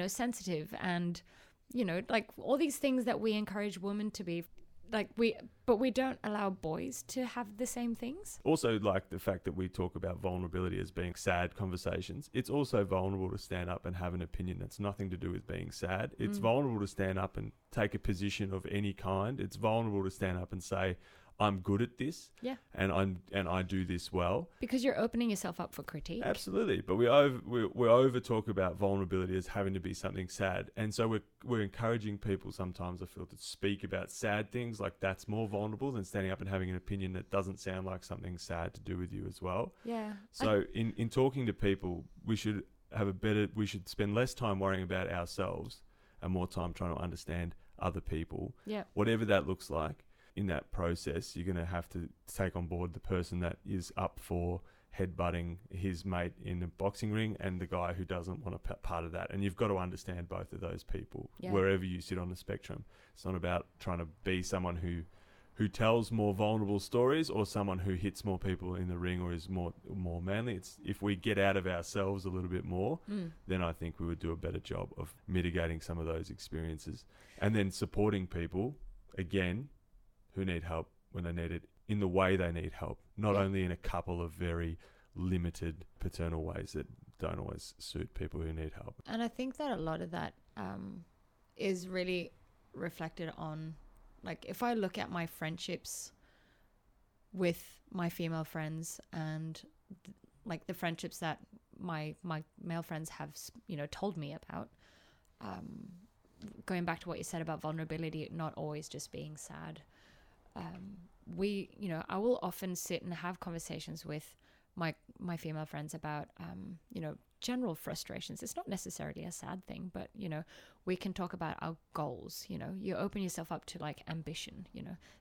sensitive and like all these things that we encourage women to be. But we don't allow boys to have the same things. Also, like the fact that we talk about vulnerability as being sad conversations, it's also vulnerable to stand up and have an opinion that's nothing to do with being sad. It's vulnerable to stand up and take a position of any kind. It's vulnerable to stand up and say, I'm good at this, and I do this well. Because you're opening yourself up for critique. Absolutely, but we over talk about vulnerability as having to be something sad, and so we're encouraging people sometimes, I feel, to speak about sad things like that's more vulnerable than standing up and having an opinion that doesn't sound like something sad to do with you as well. Yeah. So in talking to people, we should spend less time worrying about ourselves and more time trying to understand other people. Yeah. Whatever that looks like. In that process, you're going to have to take on board the person that is up for headbutting his mate in a boxing ring and the guy who doesn't want to part of that. And you've got to understand both of those people, wherever you sit on the spectrum. It's not about trying to be someone who tells more vulnerable stories or someone who hits more people in the ring or is more manly. It's if we get out of ourselves a little bit more, then I think we would do a better job of mitigating some of those experiences. And then supporting people, again, who need help when they need it in the way they need help, not only in a couple of very limited paternal ways that don't always suit people who need help. And I think that a lot of that is really reflected on, like, if I look at my friendships with my female friends and like the friendships that my male friends have, told me about, going back to what you said about vulnerability, not always just being sad. I will often sit and have conversations with my female friends about, general frustrations. It's not necessarily a sad thing, but, we can talk about our goals. You open yourself up to like ambition,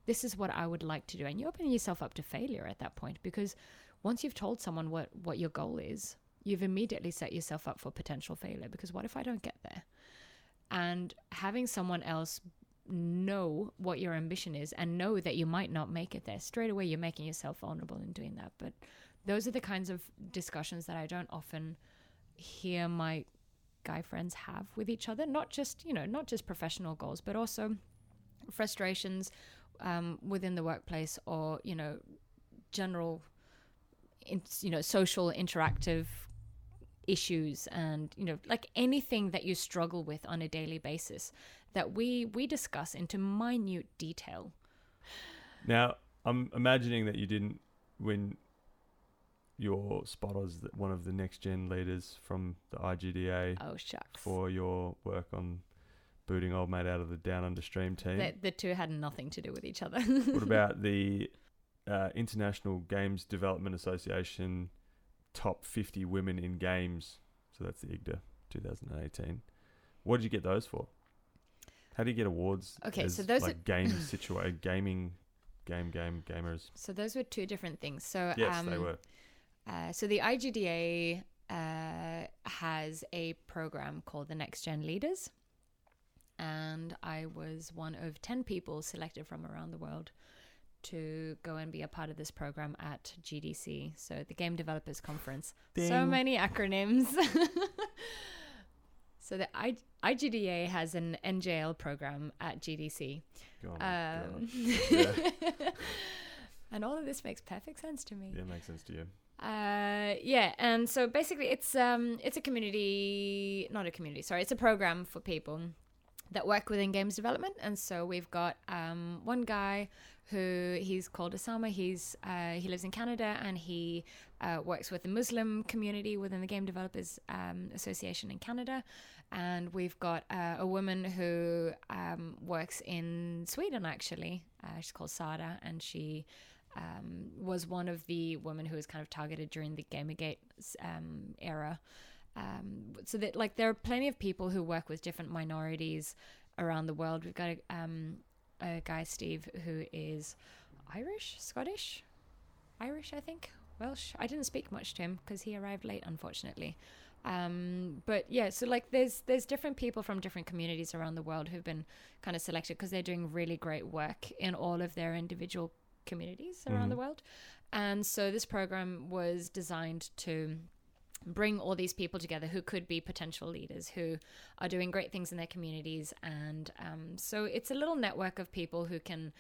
this is what I would like to do. And you open yourself up to failure at that point, because once you've told someone what your goal is, you've immediately set yourself up for potential failure, because what if I don't get there? And having someone else know what your ambition is and know that you might not make it there, straight away you're making yourself vulnerable in doing that. But those are the kinds of discussions that I don't often hear my guy friends have with each other, not just professional goals, but also frustrations within the workplace, or general social interactive issues and, you know, like anything that you struggle with on a daily basis that we discuss into minute detail. Now, I'm imagining that you didn't win your spot as one of the next gen leaders from the IGDA. Oh, shucks. For your work on booting old mate out of the Down Under Stream team. The two had nothing to do with each other. What about the International Games Development Association top 50 women in games? So that's the IGDA 2018. What did you get those for? How do you get awards? Okay, as, so those like gamers. So those were two different things. So yes, they were. So the IGDA has a program called the Next Gen Leaders, and I was one of 10 people selected from around the world to go and be a part of this program at GDC, so the Game Developers Conference. Ding. So many acronyms. So the IGDA has an NJL program at GDC. Oh yeah. And all of this makes perfect sense to me. Yeah, it makes sense to you. Yeah, and so basically it's a community, not a community, sorry, it's a program for people that work within games development. And so we've got one guy who he's called Osama. He lives in Canada, and he works with the Muslim community within the Game Developers Association in Canada. And we've got a woman who works in Sweden, actually. She's called Sada, and she was one of the women who was kind of targeted during the Gamergate era. So that, like, there are plenty of people who work with different minorities around the world. We've got a guy, Steve, who is Irish, Scottish, Irish, I think, Welsh. I didn't speak much to him because he arrived late, unfortunately. But yeah, so like there's different people from different communities around the world who've been kind of selected because they're doing really great work in all of their individual communities around the world. And so this program was designed to bring all these people together who could be potential leaders, who are doing great things in their communities. And so it's a little network of people who can,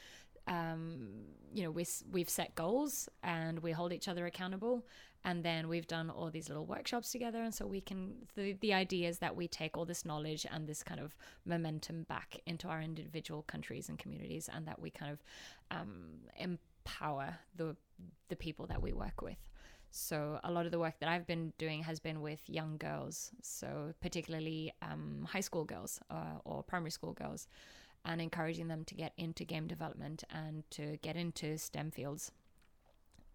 you know, we've set goals and we hold each other accountable. And then we've done all these little workshops together. And so we can, the idea is that we take all this knowledge and this kind of momentum back into our individual countries and communities, and that we kind of empower the people that we work with. So a lot of the work that I've been doing has been with young girls, so particularly high school girls or primary school girls, and encouraging them to get into game development and to get into STEM fields.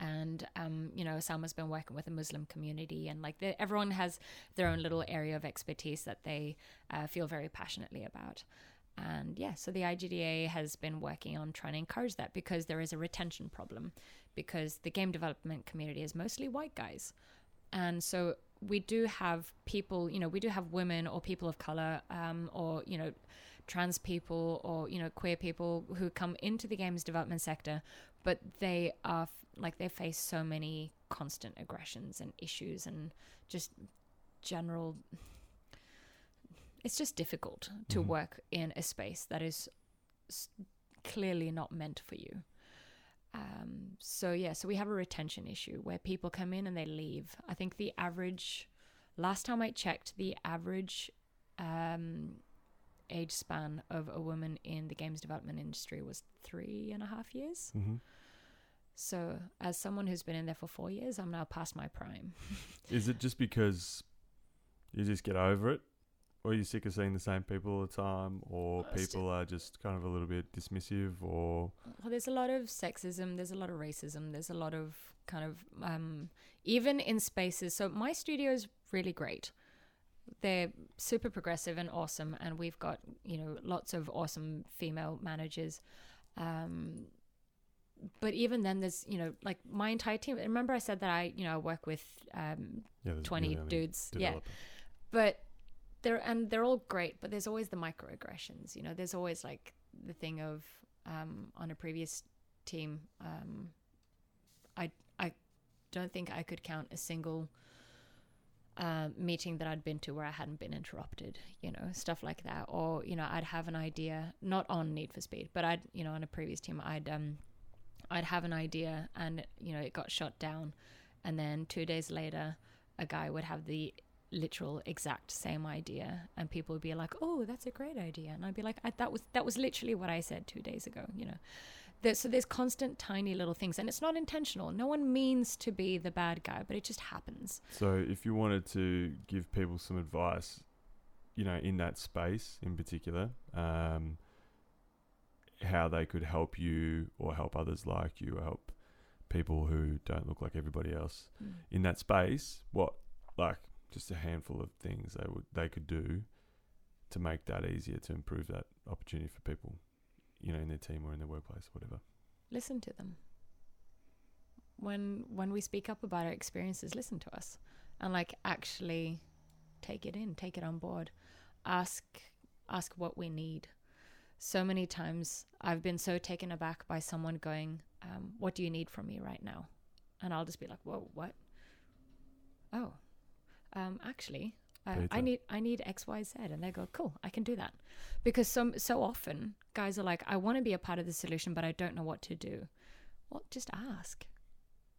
And, you know, Salma's been working with the Muslim community, and like everyone has their own little area of expertise that they feel very passionately about. And yeah, so the IGDA has been working on trying to encourage that, because there is a retention problem, because the game development community is mostly white guys. And so we do have people, you know, we do have women or people of color, or, you know, trans people or, you know, queer people who come into the games development sector, but they are like, they face so many constant aggressions and issues and just general, it's just difficult to work in a space that is clearly not meant for you. So yeah, so we have a retention issue where people come in and they leave. I think the average, last time I checked, the average age span of a woman in the games development industry was 3.5 years. So as someone who's been in there for 4 years, I'm now past my prime. Is it just because you just get over it? Or are you sick of seeing the same people all the time? Or people are just kind of a little bit dismissive? Or well, there's a lot of sexism, there's a lot of racism, there's a lot of kind of, even in spaces. So my studio is really great. They're super progressive and awesome. And we've got, you know, lots of awesome female managers. But even then, there's, you know, like my entire team. Remember I said that I work with 20 dudes. Developer. Yeah. But they're all great, but there's always the microaggressions. You know, there's always like the thing of on a previous team, I don't think I could count a single meeting that I'd been to where I hadn't been interrupted, you know, stuff like that. Or, you know, I'd have an idea, not on Need for Speed, but I'd, you know, on a previous team, I'd have an idea and, you know, it got shot down. And then 2 days later, a guy would have the literal exact same idea, and people would be like, oh, that's a great idea, and I'd be like, that was literally what I said 2 days ago, you know. So there's constant tiny little things, and it's not intentional. No one means to be the bad guy, but it just happens. So if you wanted to give people some advice, you know, in that space in particular, how they could help you or help others like you or help people who don't look like everybody else in that space, what, like, just a handful of things they could do to make that easier, to improve that opportunity for people, you know, in their team or in their workplace, whatever. Listen to them. When we speak up about our experiences, listen to us, and like actually take it in, take it on board. Ask what we need. So many times I've been so taken aback by someone going, what do you need from me right now? And I'll just be like, whoa, what? Oh, actually, I need X, Y, Z. And they go, cool, I can do that. Because so often guys are like, I want to be a part of the solution, but I don't know what to do. Well, just ask.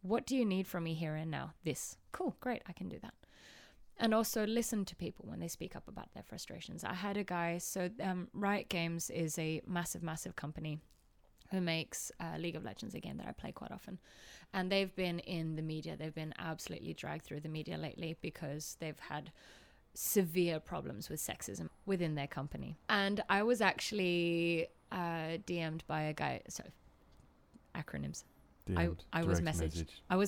What do you need from me here and now? This. Cool, great, I can do that. And also listen to people when they speak up about their frustrations. I had a guy, so Riot Games is a massive, massive company who makes League of Legends, a game that I play quite often. And they've been in the media. They've been absolutely dragged through the media lately because they've had severe problems with sexism within their company. And I DM'd, DM'd by a guy, so acronyms. DM'd, I was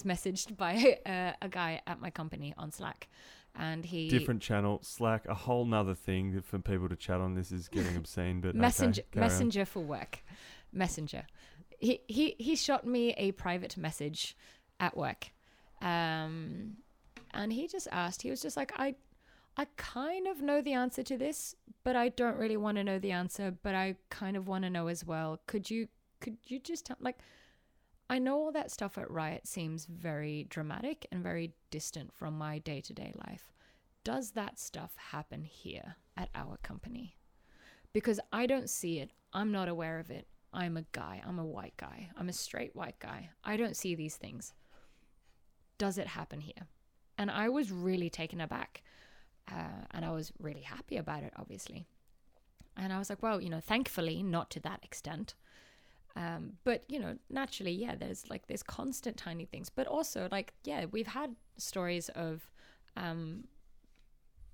messaged by a guy at my company on Slack, and he different channel, Slack, a whole nother thing for people to chat on. This is getting obscene, but Messenger for work. Messenger. He shot me a private message at work, and he just asked. He was just like, I kind of know the answer to this, but I don't really want to know the answer. But I kind of want to know as well. Could you just tell, like, I know all that stuff at Riot seems very dramatic and very distant from my day-to-day life. Does that stuff happen here at our company? Because I don't see it. I'm not aware of it. I'm a guy. I'm a white guy. I'm a straight white guy. I don't see these things. Does it happen here? And I was really taken aback. And I was really happy about it, obviously. And I was like, well, you know, thankfully, not to that extent. But, you know, naturally, yeah, there's constant tiny things. But also, like, yeah, we've had stories of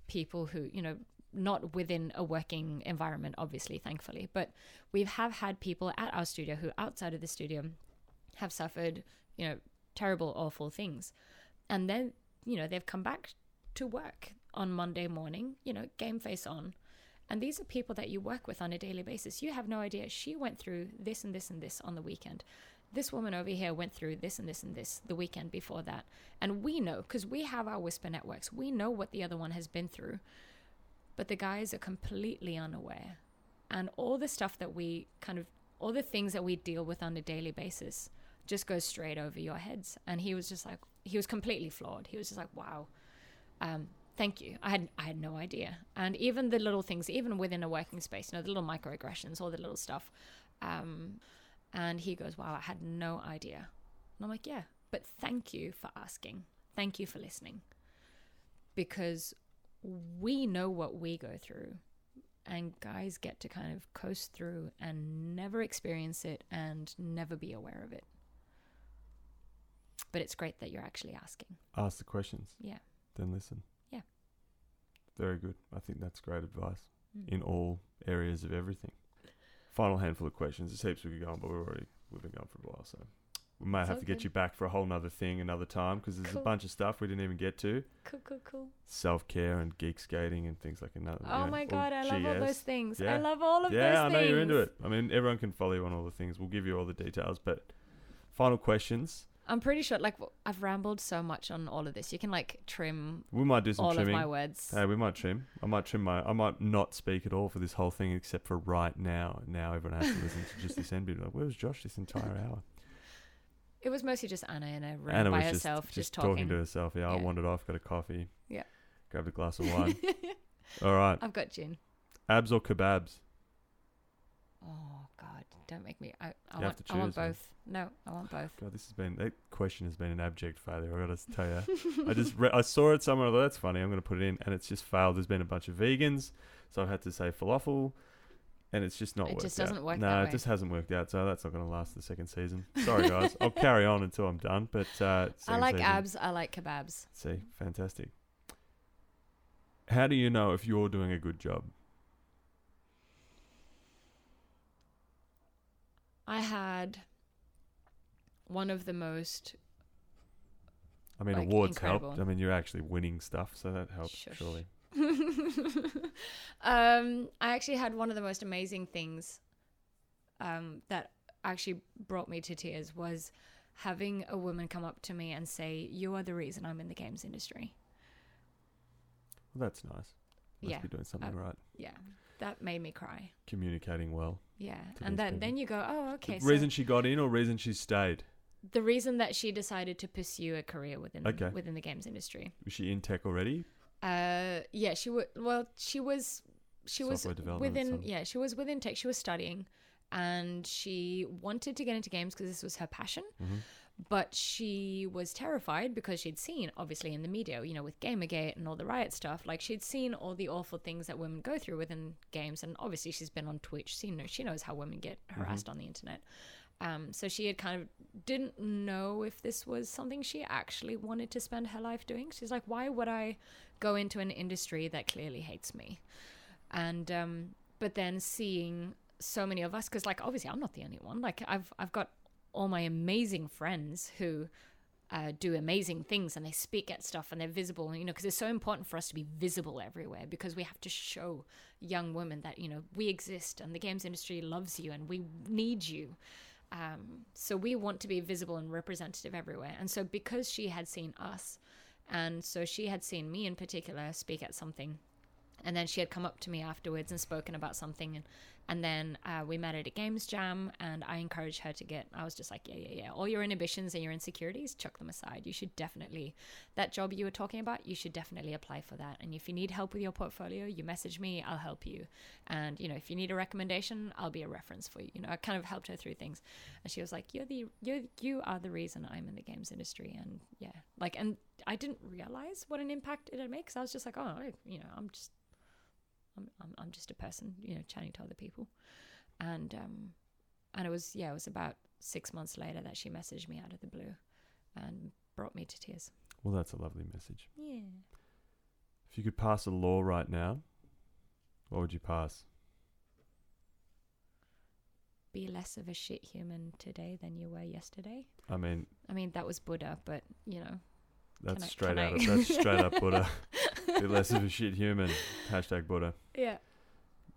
people who, you know, not within a working environment, obviously, thankfully. But we have had people at our studio who outside of the studio have suffered, you know, terrible, awful things. And then, you know, they've come back to work on Monday morning, you know, game face on. And these are people that you work with on a daily basis. You have no idea. She went through this and this and this on the weekend. This woman over here went through this and this and this the weekend before that. And we know, because we have our whisper networks, we know what the other one has been through. But the guys are completely unaware. And all the stuff that all the things that we deal with on a daily basis just goes straight over your heads. And he was just like, he was completely flawed. He was just like, wow. Thank you. I had no idea. And even the little things, even within a working space, you know, the little microaggressions, all the little stuff. And he goes, wow, I had no idea. And I'm like, yeah, but thank you for asking. Thank you for listening. Because we know what we go through. And guys get to kind of coast through and never experience it and never be aware of it. But it's great that you're actually asking. Ask the questions. Yeah. Then listen. Yeah. Very good. I think that's great advice in all areas of everything. Final handful of questions. There's heaps we could go on, but we've been going for a while, so we might have to get you back for a whole nother thing another time, because there's a bunch of stuff we didn't even get to. Cool. Self-care and geek skating and things like that. Oh my God, I love all those things. Yeah. I love all of those things. Yeah, I know you're into it. I mean, everyone can follow you on all the things. We'll give you all the details, but final questions. I'm pretty sure, like, I've rambled so much on all of this. You can, like, trim. We might do some all trimming. Of my words. Hey, we might trim. I might not speak at all for this whole thing except for right now. Now everyone has to listen to just this end bit. Like, where was Josh this entire hour? It was mostly just Anna in a room by herself, just talking to herself. Yeah, I wandered off, got a coffee. Yeah. Grabbed a glass of wine. All right. I've got gin. Abs or kebabs? Oh God, don't make me. I You have to want choose one. both. No, I want both. God, that question has been an abject failure. I gotta tell you, I saw it somewhere. I thought, that's funny. I'm gonna put it in, and it's just failed. There's been a bunch of vegans, so I've had to say falafel, and it's just not worked out. It just doesn't work. No, that it way. just hasn't worked out. So that's not gonna last the second season. Sorry, guys. I'll carry on until I'm done. But I like season, abs. I like kebabs. See, fantastic. How do you know if you're doing a good job? I had one of the most. I mean, Like, awards incredible. helped. I mean, you're actually winning stuff, so that helps, Shush. surely. I actually had one of the most amazing things that actually brought me to tears was having a woman come up to me and say, "You are the reason I'm in the games industry." Well, that's nice. Must Yeah. be doing something right. Yeah, that made me cry. Communicating well. Yeah, To and these then people. you go, "Oh, okay." The reason she got in or reason she stayed? The reason that she decided to pursue a career within Okay. within the games industry. Was she in tech already? Yeah, she would. Well, she was Software development, within. something. Yeah, she was within tech. She was studying, and she wanted to get into games because this was her passion. Mm-hmm. But she was terrified because she'd seen, obviously, in the media, with Gamergate and all the riot stuff, like she'd seen all the awful things that women go through within games. And obviously she's been on Twitch. She knows how women get harassed on the internet. So she had kind of didn't know if this was something she actually wanted to spend her life doing. She's like, why would I go into an industry that clearly hates me? And but then seeing so many of us, because like obviously I'm not the only one. Like I've got all my amazing friends who do amazing things and they speak at stuff and they're visible, because it's so important for us to be visible everywhere, because we have to show young women that we exist and the games industry loves you and we need you. So we want to be visible and representative everywhere. And so because she had seen us, and so she had seen me in particular speak at something, and then she had come up to me afterwards and spoken about something, and then we met at a games jam, and I encouraged her I was just like, yeah, all your inhibitions and your insecurities, chuck them aside. You should definitely, that job you were talking about, you should definitely apply for that. And if you need help with your portfolio, you message me, I'll help you. And if you need a recommendation, I'll be a reference for you. I kind of helped her through things, and she was like, you are the reason I'm in the games industry. And yeah, like, and I didn't realize what an impact it'd make. So I was just like, oh, I'm just a person, chatting to other people. And it was about 6 months later that she messaged me out of the blue and brought me to tears. Well, that's a lovely message. Yeah. If you could pass a law right now, what would you pass? Be less of a shit human today than you were yesterday. I mean, that was Buddha, but that's Can I- straight can out. I- That's straight up Buddha. Be less of a shit human. # Buddha. yeah.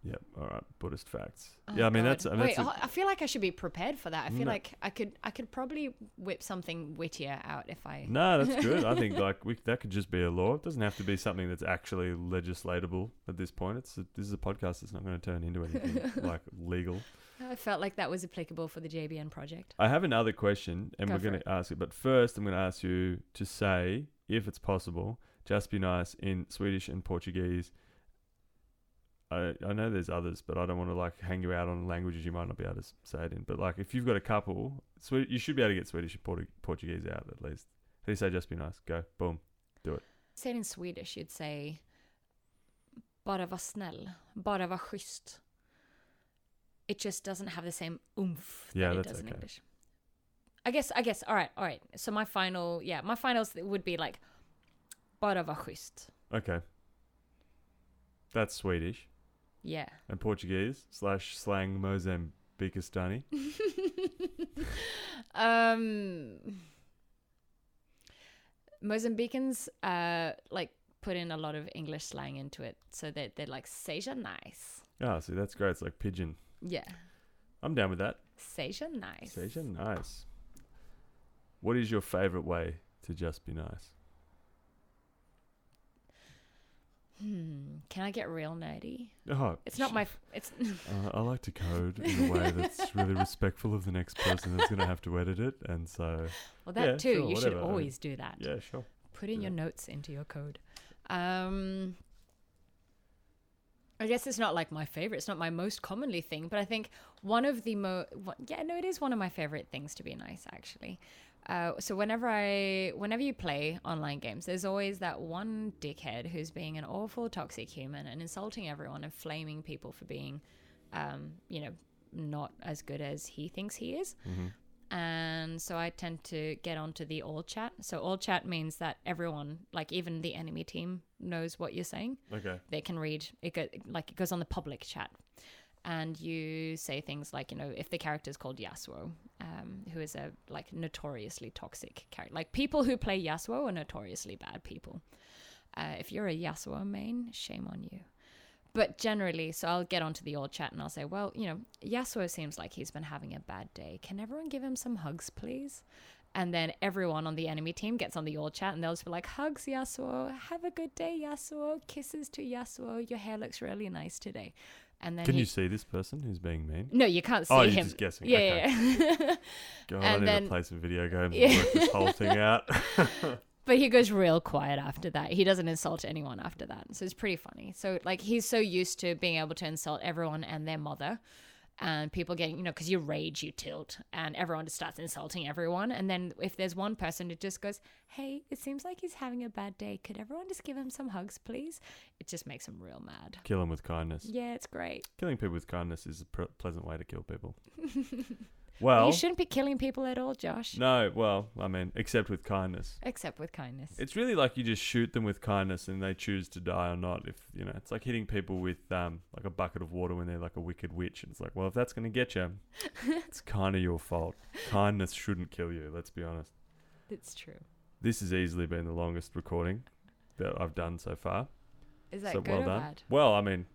Yep. All right. Buddhist facts. Oh, yeah. I mean, God. that's. Wait, I feel like I should be prepared for that. I feel No. like I could probably whip something wittier out if I. No, that's good. I think that could just be a law. It doesn't have to be something that's actually legislatable at this point. This is a podcast that's not going to turn into anything like legal. I felt like that was applicable for the JBN project. I have another question, and Go we're for going to ask it. But first, I'm going to ask you to say, if it's possible, "just be nice" in Swedish and Portuguese. I know there's others, but I don't want to hang you out on languages you might not be able to say it in. But if you've got a couple, you should be able to get Swedish and Portuguese out at least. How do you say "just be nice"? Go, boom, do it. Say it in Swedish, you'd say "bara var snäll", "bara var schysst". It just doesn't have the same oomph that it does in English. I guess. All right. So my finals would be like "bara var schysst". Okay. That's Swedish. Yeah. And Portuguese / slang Mozambikistani. Mozambicans put in a lot of English slang into it, so they're like "seja nice". Ah, see, that's great. It's like pidgin. Yeah. I'm down with that. Seja nice. Seja nice. What is your favorite way to just be nice? Can I get real nerdy? Oh, It's not my. It's. I like to code in a way that's really respectful of the next person that's going to have to edit it, and so. Well, that yeah, too. sure, You should whatever. always do that. Yeah, sure. Put in do your that. notes into your code. I guess it's not like my favorite. It's not my most commonly thing, but I think one of the it is one of my favorite things to be nice, actually. So whenever you play online games, there's always that one dickhead who's being an awful toxic human and insulting everyone and flaming people for being, not as good as he thinks he is. Mm-hmm. And so I tend to get onto the all chat. So all chat means that everyone, like even the enemy team, knows what you're saying. Okay. They can read it. It goes on the public chat, and you say things like, if the character is called Yasuo, who is a notoriously toxic character. Like people who play Yasuo are notoriously bad people. If you're a Yasuo main, shame on you. But generally, so I'll get onto the old chat and I'll say, well, Yasuo seems like he's been having a bad day. Can everyone give him some hugs, please? And then everyone on the enemy team gets on the old chat and they'll just be like, hugs, Yasuo. Have a good day, Yasuo. Kisses to Yasuo. Your hair looks really nice today. And then Can you see this person who's being mean? No, you can't see him. Oh, him. you're just guessing. Yeah, okay. yeah. God, I need to play some video games and work this whole thing out. But he goes real quiet after that. He doesn't insult anyone after that. So it's pretty funny. So he's so used to being able to insult everyone and their mother, and people getting, because you rage, you tilt, and everyone just starts insulting everyone. And then if there's one person who just goes, hey, it seems like he's having a bad day. Could everyone just give him some hugs, please? It just makes him real mad. Kill him with kindness. Yeah, it's great. Killing people with kindness is a pleasant way to kill people. Well, you shouldn't be killing people at all, Josh. No, well, I mean, except with kindness. Except with kindness. It's really like you just shoot them with kindness and they choose to die or not. If it's like hitting people with like a bucket of water when they're like a wicked witch. And it's like, well, if that's going to get you, it's kind of your fault. Kindness shouldn't kill you, let's be honest. It's true. This has easily been the longest recording that I've done so far. Is that so good well or done. bad? Well, I mean,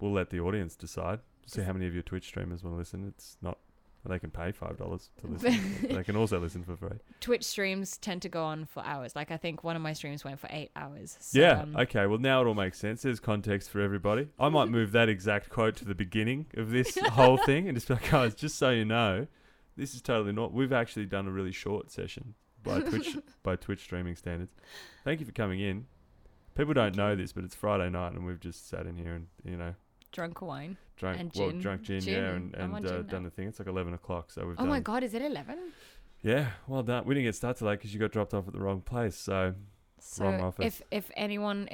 we'll let the audience decide. See how many of your Twitch streamers want to listen. It's not... They can pay $5 to listen. They can also listen for free. Twitch streams tend to go on for hours. Like I think one of my streams went for 8 hours. So, yeah. Okay. Well, now it all makes sense. There's context for everybody. I might move that exact quote to the beginning of this whole thing and just be like, guys, just so you know, this is totally not. We've actually done a really short session by Twitch streaming standards. Thank you for coming in. People don't know this, but it's Friday night and we've just sat in here and drunk wine. Drunk gin, yeah, and done the thing. It's like 11 o'clock, so we've done... Oh my God, is it 11? Yeah, well done. We didn't get started late because you got dropped off at the wrong place, so wrong office. If anyone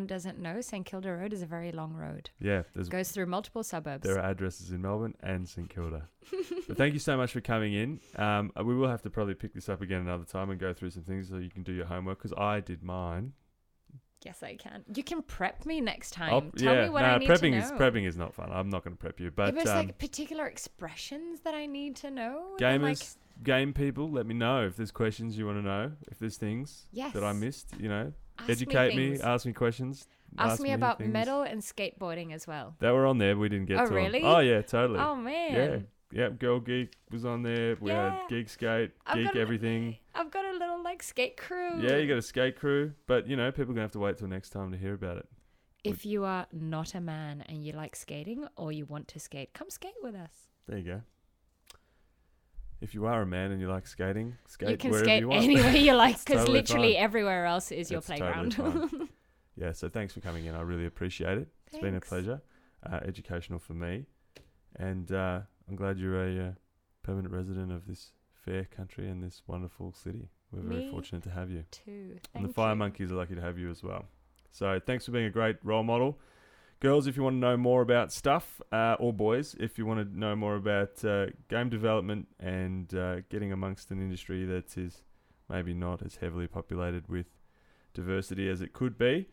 doesn't know, St Kilda Road is a very long road. Yeah. It goes through multiple suburbs. There are addresses in Melbourne and St Kilda. But thank you so much for coming in. We will have to probably pick this up again another time and go through some things so you can do your homework, because I did mine. Yes, I can. You can prep me next time. Tell me what I need to know. Prepping is not fun. I'm not going to prep you. But if there's like particular expressions that I need to know. Gamers, game people, let me know if there's questions you want to know. If there's things that I missed, educate me, ask me questions. Ask me about metal and skateboarding as well. They were on there. We didn't get to them. Oh, really? Oh, yeah, totally. Oh, man. Yeah. Yeah, Girl Geek was on there. We had Geek Skate, Geek Everything. I've got a little skate crew. Yeah, you got a skate crew. But, people are going to have to wait till next time to hear about it. If you are not a man and you like skating or you want to skate, come skate with us. There you go. If you are a man and you like skating, skate you can wherever skate you want. anywhere you like, because totally literally fine. everywhere else is your playground. Totally yeah, so thanks for coming in. I really appreciate it. It's been a pleasure. Educational for me. And I'm glad you're a permanent resident of this fair country and this wonderful city. We're very fortunate to have you. Too. And the Fire Monkeys are lucky to have you as well. So thanks for being a great role model. Girls, if you want to know more about stuff, or boys, if you want to know more about game development and getting amongst an industry that is maybe not as heavily populated with diversity as it could be,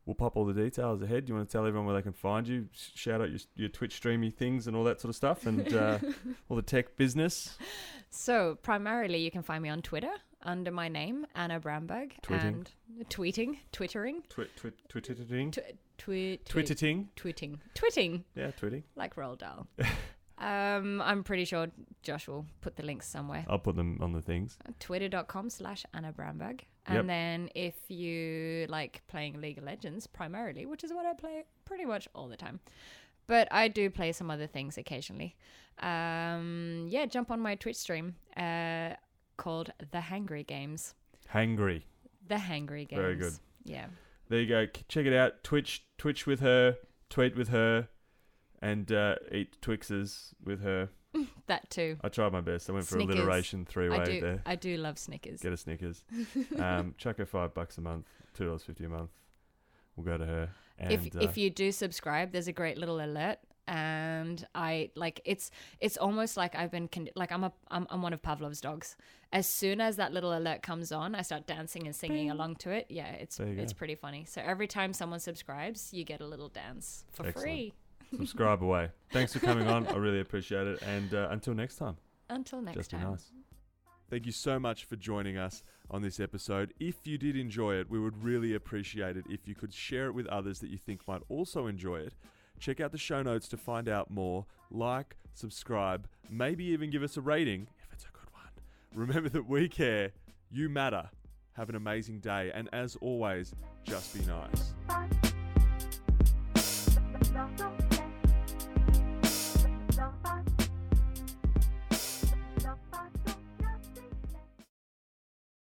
we'll pop all the details ahead. Do you want to tell everyone where they can find you? Shout out your Twitch streamy things and all that sort of stuff, and all the tech business. So primarily you can find me on Twitter under my name, Anna Brandberg. Twittering. Twitting. Twitting. Twitting. Yeah, twitting. Like Roald Dahl. I'm pretty sure Josh will put the links somewhere. I'll put them on the things. Twitter.com/Anna Brandberg. And then if you like playing League of Legends primarily, which is what I play pretty much all the time, but I do play some other things occasionally. Jump on my Twitch stream called The Hangry Games. Hangry. The Hangry Games. Very good. Yeah. There you go. Check it out. Twitch with her. tweet with her, and eat Twixes with her. That too. I tried my best. I went for Snickers. alliteration three-way there. I do love Snickers. Get a Snickers. Chuck her $5 a month, $2.50 a month. We'll go to her. And, if you do subscribe, there's a great little alert, and I like it's almost like I've been I'm one of Pavlov's dogs. As soon as that little alert comes on, I start dancing and singing along to it. Yeah, it's pretty funny. So every time someone subscribes, you get a little dance for free. Subscribe away. Thanks for coming on. I really appreciate it. And until next time. Until next just time. Be nice. Thank you so much for joining us on this episode. If you did enjoy it, we would really appreciate it if you could share it with others that you think might also enjoy it. Check out the show notes to find out more. Like, subscribe, maybe even give us a rating if it's a good one. Remember that we care. You matter. Have an amazing day. And as always, just be nice.